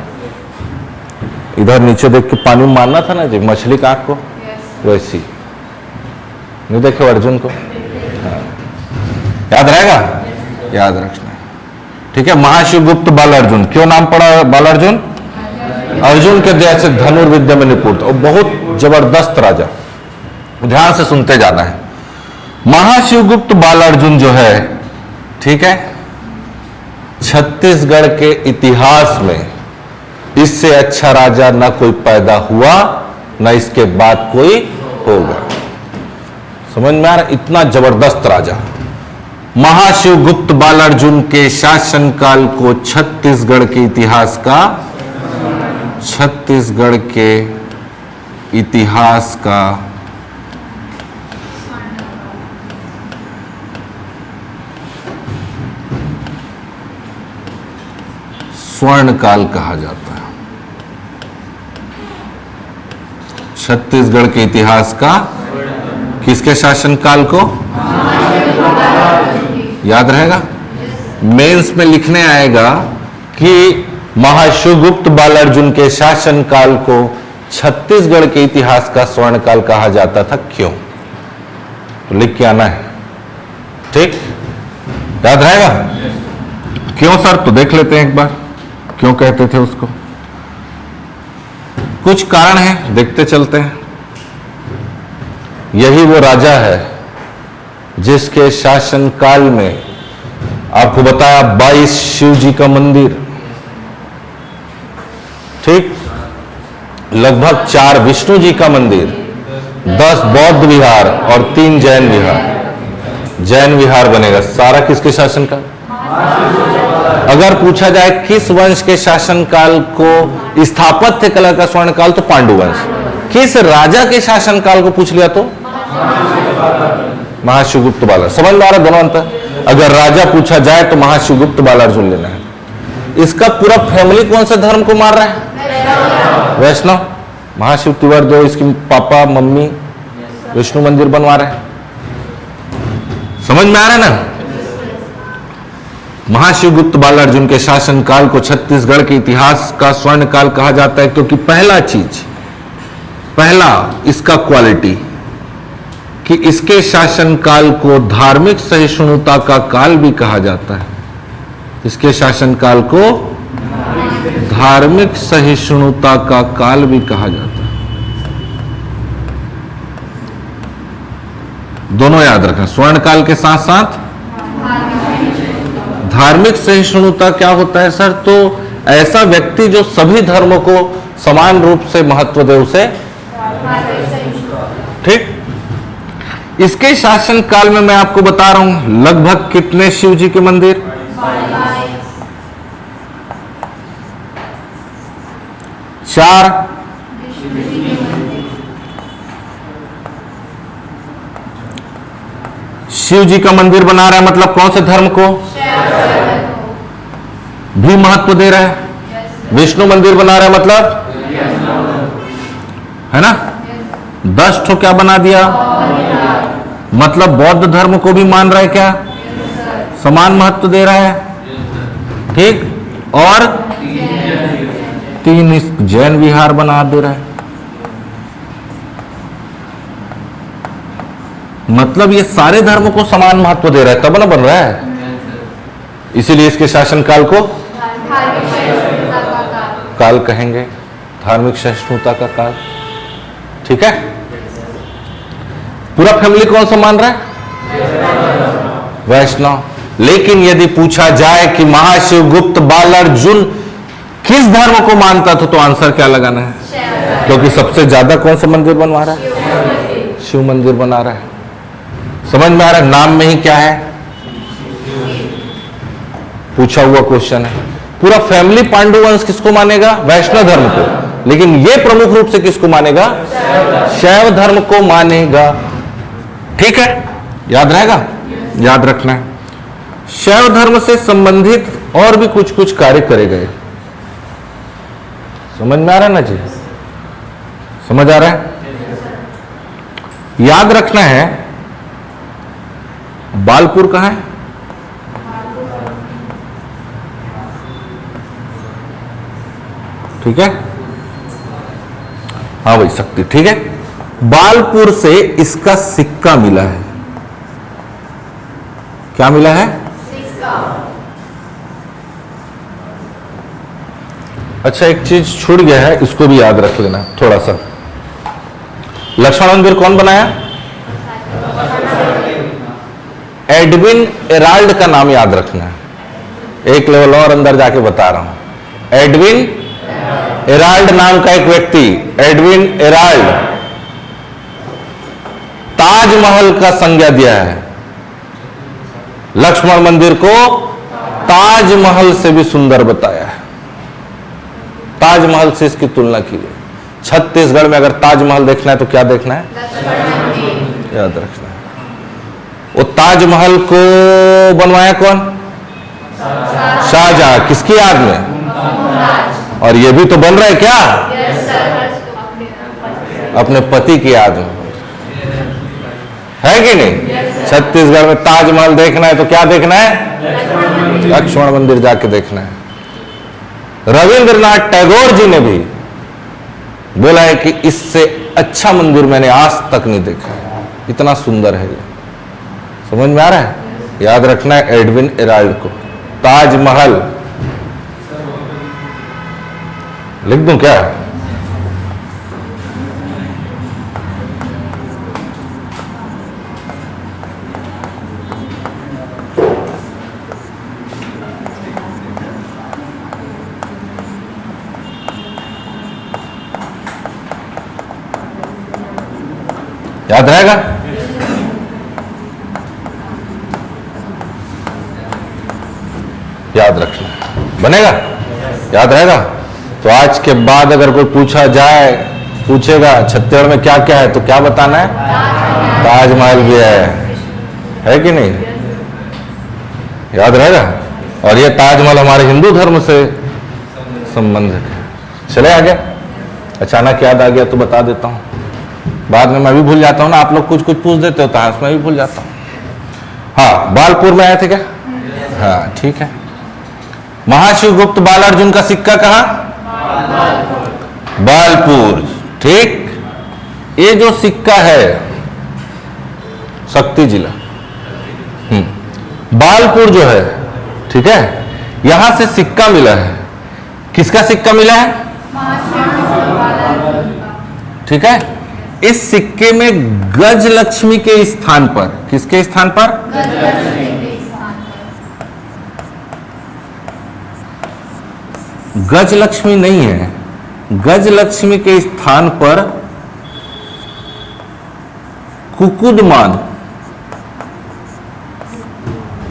इधर नीचे देख के पानी में मारना था ना जी, मछली का आंख को, वैसी नहीं देखे अर्जुन को। हाँ। याद रहेगा, याद रखना है। ठीक है, महाशिवगुप्त बालार्जुन, क्यों नाम पड़ा बालार्जुन, अर्जुन के जैसे धनुर्विद्या में निपुण और बहुत जबरदस्त राजा। ध्यान से सुनते जाना है। महाशिवगुप्त बालार्जुन जो है, ठीक है, छत्तीसगढ़ के इतिहास में इससे अच्छा राजा ना कोई पैदा हुआ, ना इसके बाद कोई होगा। समझ में आ रहा, इतना जबरदस्त राजा। महाशिवगुप्त बालार्जुन के शासनकाल को छत्तीसगढ़ के इतिहास का, छत्तीसगढ़ के इतिहास का स्वर्ण काल कहा जाता है। छत्तीसगढ़ के इतिहास का किसके शासनकाल को, याद रहेगा। मेंस में लिखने आएगा कि महाशिवगुप्त बालार्जुन के शासनकाल को छत्तीसगढ़ के इतिहास का स्वर्णकाल कहा जाता था। क्यों, तो लिख के आना है। ठीक, याद रहेगा। क्यों सर, तो देख लेते हैं एक बार, क्यों कहते थे उसको। कुछ कारण है, देखते चलते हैं। यही वो राजा है जिसके शासनकाल में आपको बताया 22 शिव जी का मंदिर, ठीक, लगभग 4 विष्णु जी का मंदिर, 10 बौद्ध विहार और 3 जैन विहार। जैन विहार बनेगा सारा किसके शासन का। अगर पूछा जाए किस वंश के शासनकाल को स्थापत्य कला का स्वर्णकाल, तो पांडु वंश। किस राजा के शासनकाल को पूछ लिया तो महाशिवगुप्त बालार्जुन। समझ में आ रहा दोनों अंतर। अगर राजा पूछा जाए तो महाशिवगुप्त बालार्जुन लेना है। इसका पूरा फैमिली कौन से धर्म को मार रहा है, वैष्णव। महाशिव तिवारी दो, इसकी पापा मम्मी विष्णु मंदिर बनवा रहे हैं। समझ में आ रहा है ना। महाशिवगुप्त बालार्जुन के शासनकाल को छत्तीसगढ़ के इतिहास का स्वर्णकाल कहा जाता है, क्योंकि पहला इसका क्वालिटी कि इसके शासनकाल को धार्मिक सहिष्णुता का काल भी कहा जाता है। इसके शासनकाल को धार्मिक सहिष्णुता का काल भी कहा जाता है। दोनों याद रखें, स्वर्ण काल के साथ साथ धार्मिक सहिष्णुता क्या होता है सर? तो ऐसा व्यक्ति जो सभी धर्मों को समान रूप से महत्व दे, उसे ठीक। इसके शासन काल में मैं आपको बता रहा हूं लगभग कितने शिव जी के मंदिर? 4। शिव जी का मंदिर बना रहा है, मतलब कौन से धर्म को भी महत्व दे रहा है। विष्णु मंदिर बना रहा है, मतलब है ना। 10 ठो क्या बना दिया, मतलब बौद्ध धर्म को भी मान रहा है, क्या समान महत्व दे रहा है, ठीक। और 3 जैन विहार बना दे रहा है, मतलब ये सारे धर्मों को समान महत्व दे रहा है, तब ना बन रहा है। इसीलिए इसके शासनकाल को काल कहेंगे, धार्मिक सहिष्णुता का काल, ठीक है। पूरा फैमिली कौन सा मान रहा है? वैष्णव। लेकिन यदि पूछा जाए कि महाशिव गुप्त बालार्जुन किस धर्म को मानता था, तो आंसर क्या लगाना है? क्योंकि सबसे ज्यादा कौन सा मंदिर बनवा रहा है? शिव मंदिर बना रहा है। समझ में आ रहा है? नाम में ही क्या है, पूछा हुआ क्वेश्चन है। पूरा फैमिली पांडु वंश किसको मानेगा? वैष्णव धर्म को। लेकिन ये प्रमुख रूप से किसको मानेगा? शैव धर्म को मानेगा, ठीक है। याद रहेगा, याद रखना है। शैव धर्म से संबंधित और भी कुछ कुछ कार्य करे गए। समझ में आ रहा है ना जी? समझ आ रहा है? याद रखना है, बालपुर कहां है? ठीक है, हाँ भाई शक्ति, ठीक है। बालपुर से इसका सिक्का मिला है। क्या मिला है? सिक्का। अच्छा, एक चीज छूट गया है, इसको भी याद रख लेना थोड़ा सा। लक्ष्मण मंदिर कौन बनाया? एडविन एराल्ड का नाम याद रखना है। एक लेवल और अंदर जाके बता रहा हूं। एडविन एराल्ड नाम का एक व्यक्ति, एडविन एराल्ड, ताजमहल का संज्ञा दिया है। लक्ष्मण मंदिर को ताजमहल से भी सुंदर बताया है। ताजमहल से इसकी तुलना की गई। छत्तीसगढ़ में अगर ताजमहल देखना है तो क्या देखना है? याद रखना है। वो ताजमहल को बनवाया कौन? शाहजहां। किसकी याद में? और ये भी तो बन रहा है क्या? अपने पति की याद में, है कि नहीं? छत्तीसगढ़ में ताजमहल देखना है तो क्या देखना है? लक्ष्मण मंदिर जाके देखना है। रविंद्रनाथ टैगोर जी ने भी बोला है कि इससे अच्छा मंदिर मैंने आज तक नहीं देखा, इतना सुंदर है ये। समझ में आ रहा है? याद रखना है एडविन एराल्ड को। ताजमहल लिख दूं क्या? याद रहेगा? याद रखना, बनेगा? याद रहेगा? तो आज के बाद अगर कोई पूछेगा छत्तीसगढ़ में क्या क्या है, तो क्या बताना है? ताजमहल भी है कि नहीं? याद रहेगा? और ये ताजमहल हमारे हिंदू धर्म से संबंधित है। चले आगे। अचानक याद आ गया तो बता देता हूं, बाद में मैं भी भूल जाता हूं ना। आप लोग कुछ कुछ पूछ देते हो तो मैं भी भूल जाता हूं। हाँ, बालपुर में आए थे क्या? हाँ, ठीक है। महाशिव गुप्त बालार्जुन का सिक्का कहां? बालपुर, ठीक। ये जो सिक्का है शक्ति जिला, बालपुर जो है, ठीक है, यहां से सिक्का मिला है। किसका सिक्का मिला है? ठीक है, इस सिक्के में गजलक्ष्मी के स्थान पर, किसके स्थान पर? गजलक्ष्मी नहीं है, गजलक्ष्मी के स्थान पर कुकुदमान,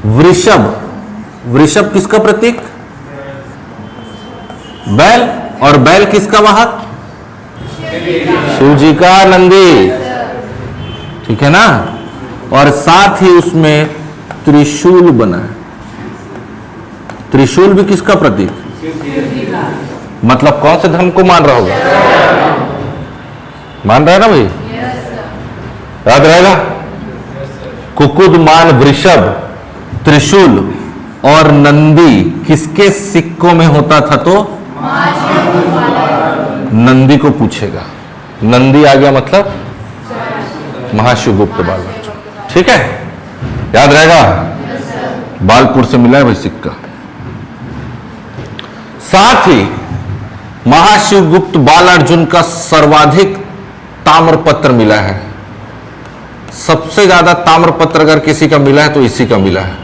वृषभ। वृषभ किसका प्रतीक? बैल। और बैल किसका वाहक? शिव जी का नंदी। ठीक है ना? और साथ ही उसमें त्रिशूल बना है। त्रिशूल भी किसका प्रतीक? मतलब कौन से धर्म को मान रहा होगा? मान रहा है ना भाई? याद रहेगा? कुकुदमान, वृषभ, त्रिशूल और नंदी किसके सिक्कों में होता था? तो नंदी को पूछेगा। नंदी आ गया मतलब महाशिवगुप्त बालार्जुन। ठीक है, याद रहेगा? बालपुर से मिला है भाई सिक्का। साथ ही महाशिवगुप्त बालार्जुन का सर्वाधिक ताम्रपत्र मिला है। सबसे ज्यादा ताम्रपत्र अगर किसी का मिला है तो इसी का मिला है।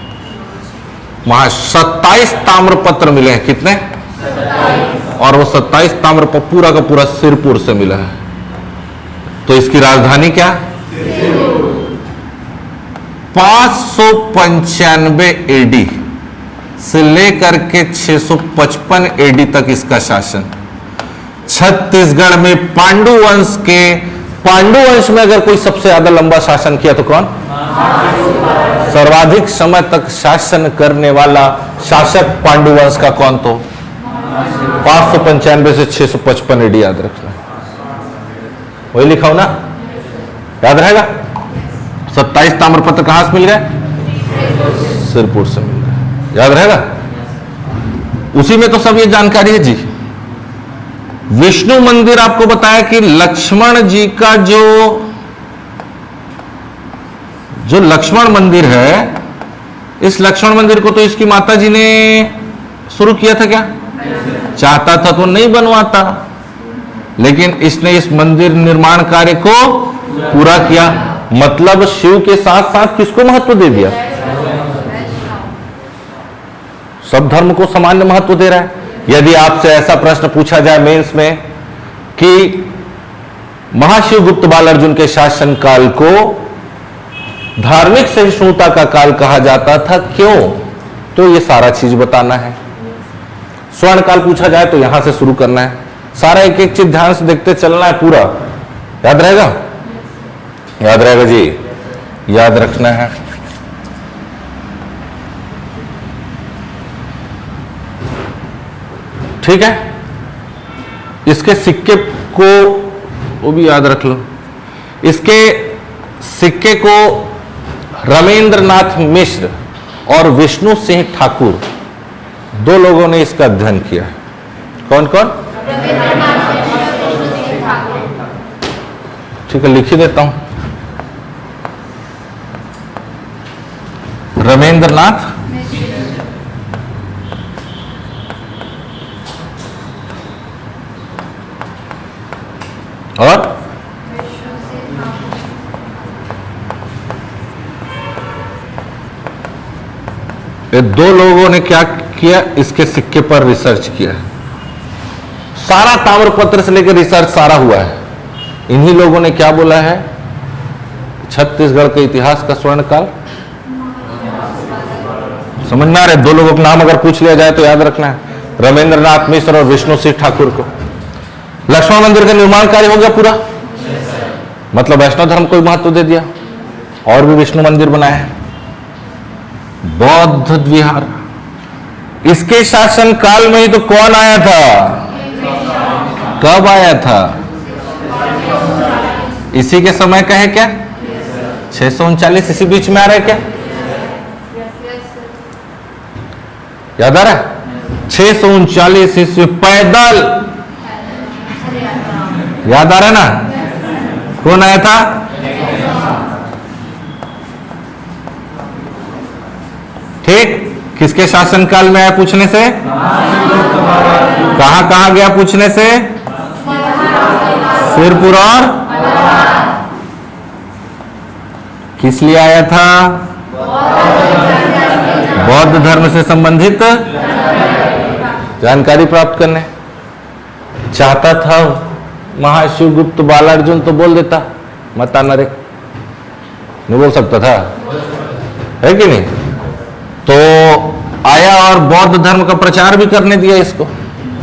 27 ताम्रपत्र मिले हैं। कितने? 27। और वो 27 ताम्रपत्र पूरा का पूरा सिरपुर से मिला है। तो इसकी राजधानी क्या? 595 एडी से लेकर के 655 एडी तक इसका शासन। छत्तीसगढ़ में पांडु वंश के, पांडु वंश में अगर कोई सबसे ज्यादा लंबा शासन किया तो कौन? सर्वाधिक समय तक शासन करने वाला शासक पांडु वंश का कौन? तो 595 से 655 एडी याद रखना। वही लिखा हो ना? याद रहेगा? 27 ताम्रपत्र कहां से मिल गए? सिरपुर से मिल गए। याद रहेगा? उसी में तो सब ये जानकारी है जी। विष्णु मंदिर आपको बताया कि लक्ष्मण जी का जो लक्ष्मण मंदिर है, इस लक्ष्मण मंदिर को तो इसकी माता जी ने शुरू किया था क्या? चाहता था तो नहीं बनवाता, लेकिन इसने इस मंदिर निर्माण कार्य को पूरा किया। मतलब शिव के साथ साथ किसको महत्व दे दिया? सब धर्म को सामान्य महत्व दे रहा है। यदि आपसे ऐसा प्रश्न पूछा जाए मेंस में कि महाशिवगुप्त बालार्जुन के शासन काल को धार्मिक सहिष्णुता का काल कहा जाता था, क्यों? तो ये सारा चीज बताना है। स्वर्ण काल पूछा जाए तो यहां से शुरू करना है। सारा एक एक चीज ध्यान से देखते चलना है पूरा। याद रहेगा? याद रहेगा जी, याद रखना है। ठीक है, इसके सिक्के को वो भी याद रख लो। इसके सिक्के को रमेंद्रनाथ मिश्र और विष्णु सिंह ठाकुर, दो लोगों ने इसका अध्ययन किया है। कौन कौन? ठीक है, लिख ही देता हूं। रमेंद्रनाथ और ये दो लोगों ने क्या किया? इसके सिक्के पर रिसर्च किया। सारा ताम्रपत्र से लेकर रिसर्च सारा हुआ है। इन्हीं लोगों ने क्या बोला है? छत्तीसगढ़ के इतिहास का स्वर्ण काल। समझ में आ रहे? दो लोगों का नाम अगर पूछ लिया जाए तो याद रखना है, रमेंद्रनाथ मिश्र और विष्णु सिंह ठाकुर को। लक्ष्मण मंदिर का निर्माण कार्य हो गया पूरा, मतलब वैष्णव धर्म को महत्व दे दिया। और भी विष्णु मंदिर बनाए हैं। बौद्ध विहार, इसके शासन काल में ही तो कौन आया था? कब आया था? इसी के समय का है क्या? 639 इसी बीच में आ रहा है क्या? याद आ रहा है? 639 ईस्वी पैदल। याद आ रहा है ना? कौन आया था? ठीक, किसके शासन काल में आया पूछने से? कहां कहां गया पूछने से? सिरपुर और किस लिए आया था? बौद्ध धर्म से संबंधित जानकारी प्राप्त करने चाहता था। महाशिवगुप्त बालार्जुन तो बोल देता मता नरे, नहीं बोल सकता था, है कि नहीं? तो आया और बौद्ध धर्म का प्रचार भी करने दिया, इसको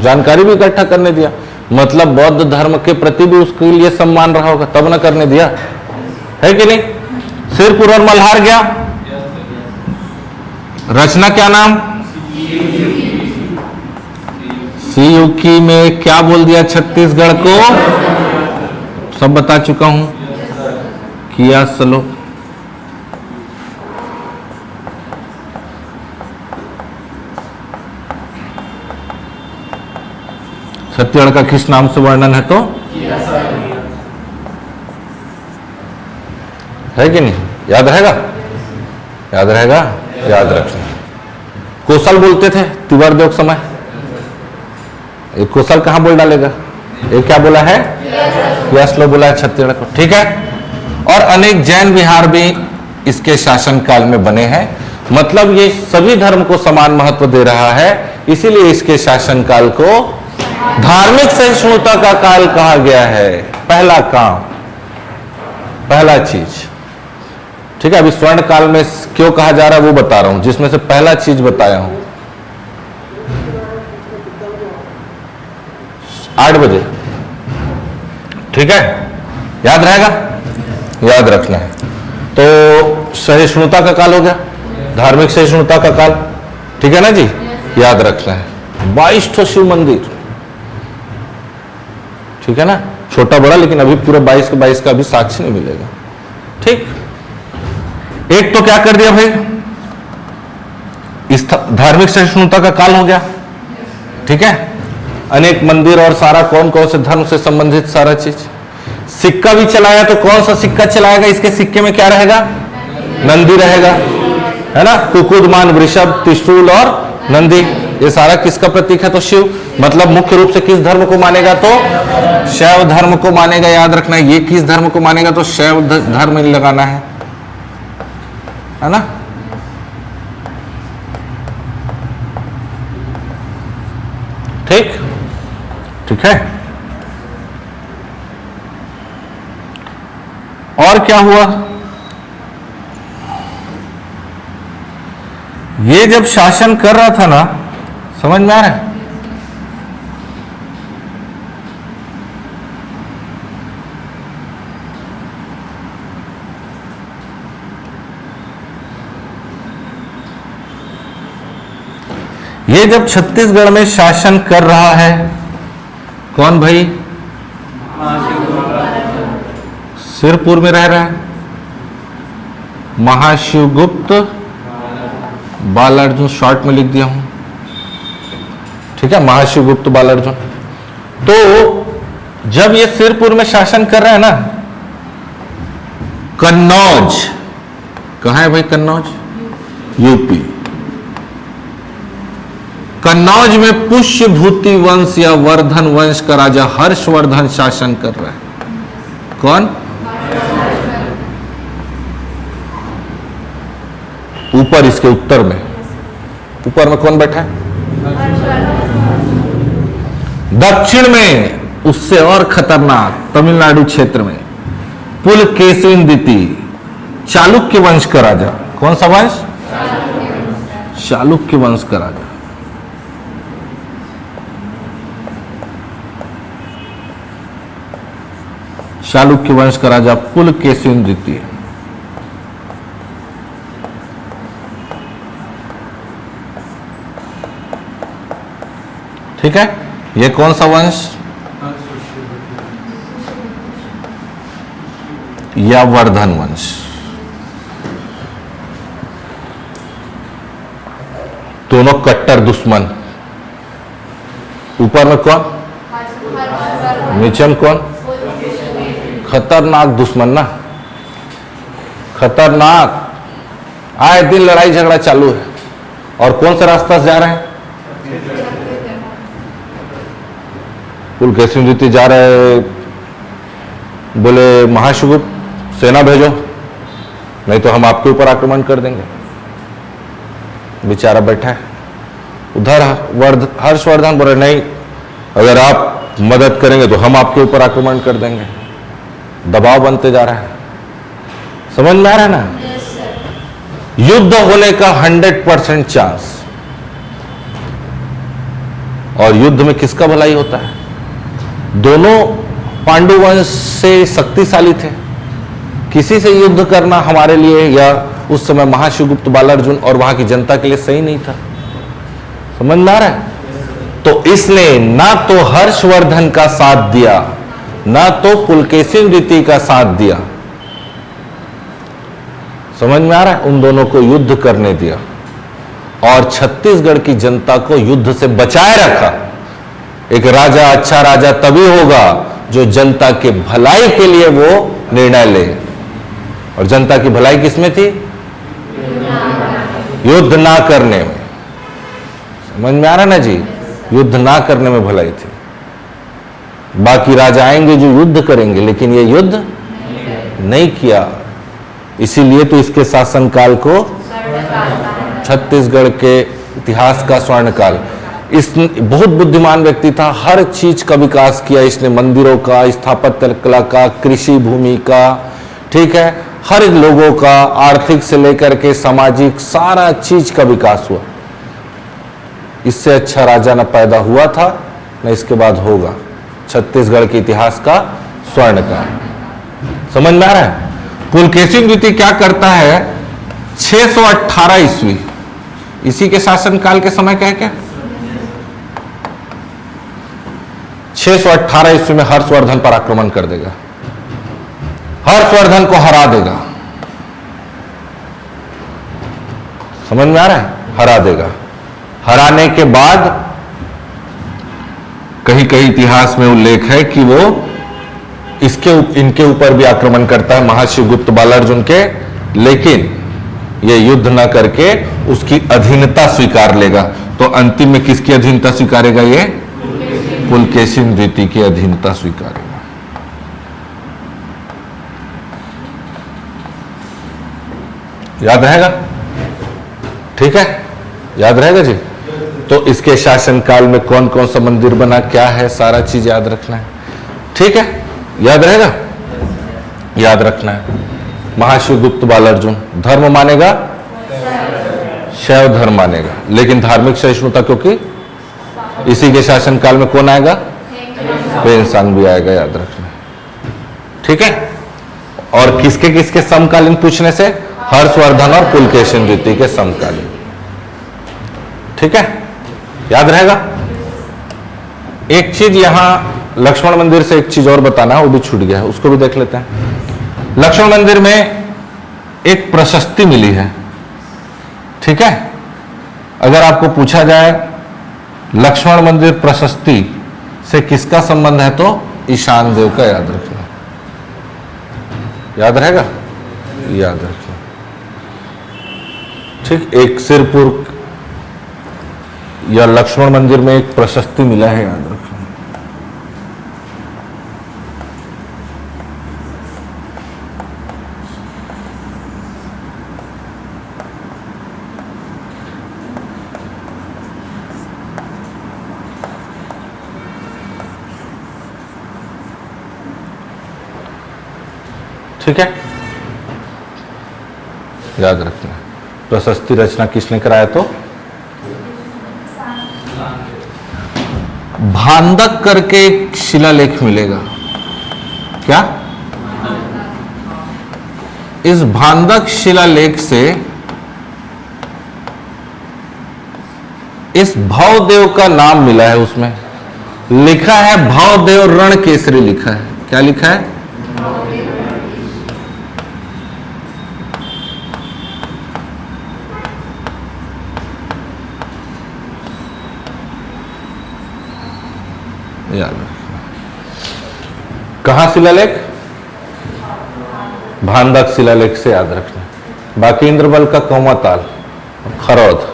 जानकारी भी इकट्ठा करने दिया। मतलब बौद्ध धर्म के प्रति भी उसके लिए सम्मान रहा होगा, तब ना करने दिया, है कि नहीं? सिरपुर और मल्हार गया। रचना क्या नाम? सीयूकी में क्या बोल दिया छत्तीसगढ़ को? सब बता चुका हूं। किया सलो छत्तीसगढ़ का किस नाम से वर्णन है तो? है कि नहीं? याद रहेगा? याद रहेगा, याद रखना। कौशल बोलते थे तिवारदेव के समय, एक कौशल कहां बोल डालेगा? एक क्या बोला है? कियासलो बोला है छत्तीसगढ़ को, ठीक है। और अनेक जैन विहार भी इसके शासन काल में बने हैं। मतलब ये सभी धर्म को समान महत्व दे रहा है, इसीलिए इसके शासन काल को धार्मिक सहिष्णुता का काल कहा गया है। पहला काम, पहला चीज, ठीक है। अभी स्वर्ण काल में क्यों कहा जा रहा है वो बता रहा हूं, जिसमें से पहला चीज बताया हूं 8 बजे, ठीक है। याद रहेगा, याद रखना है। तो सहिष्णुता का काल हो गया, धार्मिक सहिष्णुता का काल, ठीक है ना जी, याद रखना है। 22 ठो शिव मंदिर, ठीक है ना, छोटा बड़ा, लेकिन अभी पूरा 22 के 22 का भी साक्ष्य नहीं मिलेगा, ठीक। एक तो क्या कर दिया भाई, इस धार्मिक सहिष्णुता का काल हो गया, ठीक है। अनेक मंदिर और सारा कौन कौन से धर्म से संबंधित सारा चीज। सिक्का भी चलाया, तो कौन सा सिक्का चलाएगा? इसके सिक्के में क्या रहेगा? नंदी रहेगा, है ना। कुकुदमान, वृषभ, त्रिशूल और नंदी, ये सारा किसका प्रतीक है? तो शिव। मतलब मुख्य रूप से किस धर्म को मानेगा? तो शैव धर्म को मानेगा, याद रखना है। ये किस धर्म को मानेगा? तो शैव धर्म लगाना है ना। ठीक, ठीक है। और क्या हुआ? ये जब शासन कर रहा था ना, समझ में आ रहा है? ये जब छत्तीसगढ़ में शासन कर रहा है, कौन भाई? सिरपुर में रह रहा है महाशिवगुप्त बालार्जुन, शॉर्ट में लिख दिया हूं, ठीक है, महाशिवगुप्त बालार्जुन। तो जब ये सिरपुर में शासन कर रहा है ना, कन्नौज, कहां है भाई कन्नौज? यूपी। कन्नौज में पुष्यभूति वंश या वर्धन वंश का राजा हर्षवर्धन शासन कर रहा है। कौन? ऊपर, इसके उत्तर में, ऊपर में कौन बैठा है? दक्षिण में उससे और खतरनाक तमिलनाडु क्षेत्र में पुलकेशिन द्वितीय, चालुक्य वंश का राजा। कौन सा वंश? चालुक्य वंश का राजा। चालुक्य वंश का राजा पुलकेशिन द्वितीय। ठीक है। ये कौन सा वंश? या वर्धन वंश। दोनों कट्टर दुश्मन। ऊपर में कौन? नीचे में कौन? खतरनाक दुश्मन ना, खतरनाक। आए दिन लड़ाई झगड़ा चालू है। और कौन सा रास्ता से जा रहे हैं? पुलकेशिन द्वितीय जा रहे, बोले महाशिवगुप्त सेना भेजो, नहीं तो हम आपके ऊपर आक्रमण कर देंगे। बेचारा बैठा है उधर। हर्षवर्धन बोले नहीं, अगर आप मदद करेंगे तो हम आपके ऊपर आक्रमण कर देंगे। दबाव बनते जा रहा है। समझ में आ रहा है ना? युद्ध होने का 100% चांस। और युद्ध में किसका भलाई होता है? दोनों पांडु वंश से शक्तिशाली थे। किसी से युद्ध करना हमारे लिए या उस समय महाशिवगुप्त बालार्जुन और वहां की जनता के लिए सही नहीं था। समझ में आ रहा है? तो इसने ना तो हर्षवर्धन का साथ दिया, ना तो पुलकेशिन द्वितीय का साथ दिया। समझ में आ रहा है? उन दोनों को युद्ध करने दिया और छत्तीसगढ़ की जनता को युद्ध से बचाए रखा। एक राजा अच्छा राजा तभी होगा जो जनता के भलाई के लिए वो निर्णय ले। और जनता की भलाई किसमें थी? युद्ध ना करने में। समझ में आ रहा ना जी? युद्ध ना करने में भलाई थी। बाकी राजा आएंगे जो युद्ध करेंगे, लेकिन ये युद्ध नहीं किया। इसीलिए तो इसके शासनकाल को छत्तीसगढ़ के इतिहास का स्वर्णकाल। इस बहुत बुद्धिमान व्यक्ति था, हर चीज का विकास किया इसने, मंदिरों का, स्थापत्य कला का, कृषि भूमि का, ठीक है, हर लोगों का, आर्थिक से लेकर के सामाजिक सारा चीज का विकास हुआ। इससे अच्छा राजा न पैदा हुआ था न इसके बाद होगा। छत्तीसगढ़ के इतिहास का स्वर्णकाल। समझ में आ रहा है? पुलकेशिन द्वितीय क्या करता है? 618 ईस्वी, इसी के शासनकाल के समय क्या है क्या? 618 ईस्वी में हर्षवर्धन पर आक्रमण कर देगा, हर्षवर्धन को हरा देगा। समझ में आ रहा है? हरा देगा। हराने के बाद कहीं कहीं इतिहास में उल्लेख है कि वो इनके ऊपर भी आक्रमण करता है, महाशिवगुप्त बालार्जुन के, लेकिन ये युद्ध ना करके उसकी अधीनता स्वीकार लेगा। तो अंतिम में किसकी अधीनता स्वीकारेगा? ये पुलकेशिन द्वितीय की अधीनता स्वीकारेगा। याद रहेगा? ठीक है, याद रहेगा जी? तो इसके शासनकाल में कौन कौन सा मंदिर बना, क्या है, सारा चीज याद रखना है। ठीक है, याद रहेगा? याद रखना है। महाशिवगुप्त बालार्जुन धर्म मानेगा, शैव धर्म मानेगा, लेकिन धार्मिक सहिष्णुता, क्योंकि इसी के शासनकाल में कौन आएगा? पेंसांग भी आएगा, याद रखना। ठीक है? और किसके किसके समकालीन पूछने से? हर्षवर्धन और पुलकेशिन द्वितीय के समकालीन। ठीक है, याद रहेगा? एक चीज यहां लक्ष्मण मंदिर से एक चीज और बताना है, वो भी छूट गया है, उसको भी देख लेते हैं। लक्ष्मण मंदिर में एक प्रशस्ति मिली है। ठीक है, अगर आपको पूछा जाए लक्ष्मण मंदिर प्रशस्ति से किसका संबंध है, तो ईशान देव का, याद रखना। याद रहेगा? याद रखना। ठीक, एक सिरपुर या लक्ष्मण मंदिर में एक प्रशस्ति मिला है, याद रखना। ठीक है, याद रखना। प्रशस्ति रचना किसने कराया? तो भांदक करके एक शिलालेख मिलेगा। क्या? इस भांदक शिलालेख से इस भवदेव का नाम मिला है। उसमें लिखा है भवदेव रण केसरी लिखा है। क्या लिखा है? याद रखना। कहां शिलालेख? भांदक शिलालेख से याद रखना। बाकी इंद्रबल का कौवा ताल, खरौद,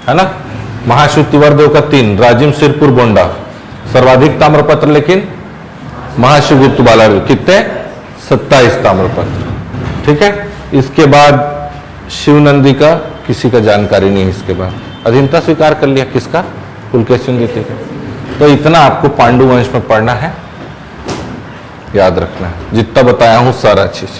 है ना? महाशिव तिवारदेव का 3, राजिम सिरपुर बोंडा, सर्वाधिक ताम्रपत्र लेकिन महाशिवगुप्त बालाजी कितने 27 ताम्रपत्र। ठीक है, इसके बाद शिवनंदी का किसी का जानकारी नहीं है। इसके बाद अधीनता स्वीकार कर लिया किसका, पुलकेशिन द्वितीय का। तो इतना आपको पांडु वंश में पढ़ना है, याद रखना है, जितना बताया हूं सारा चीज।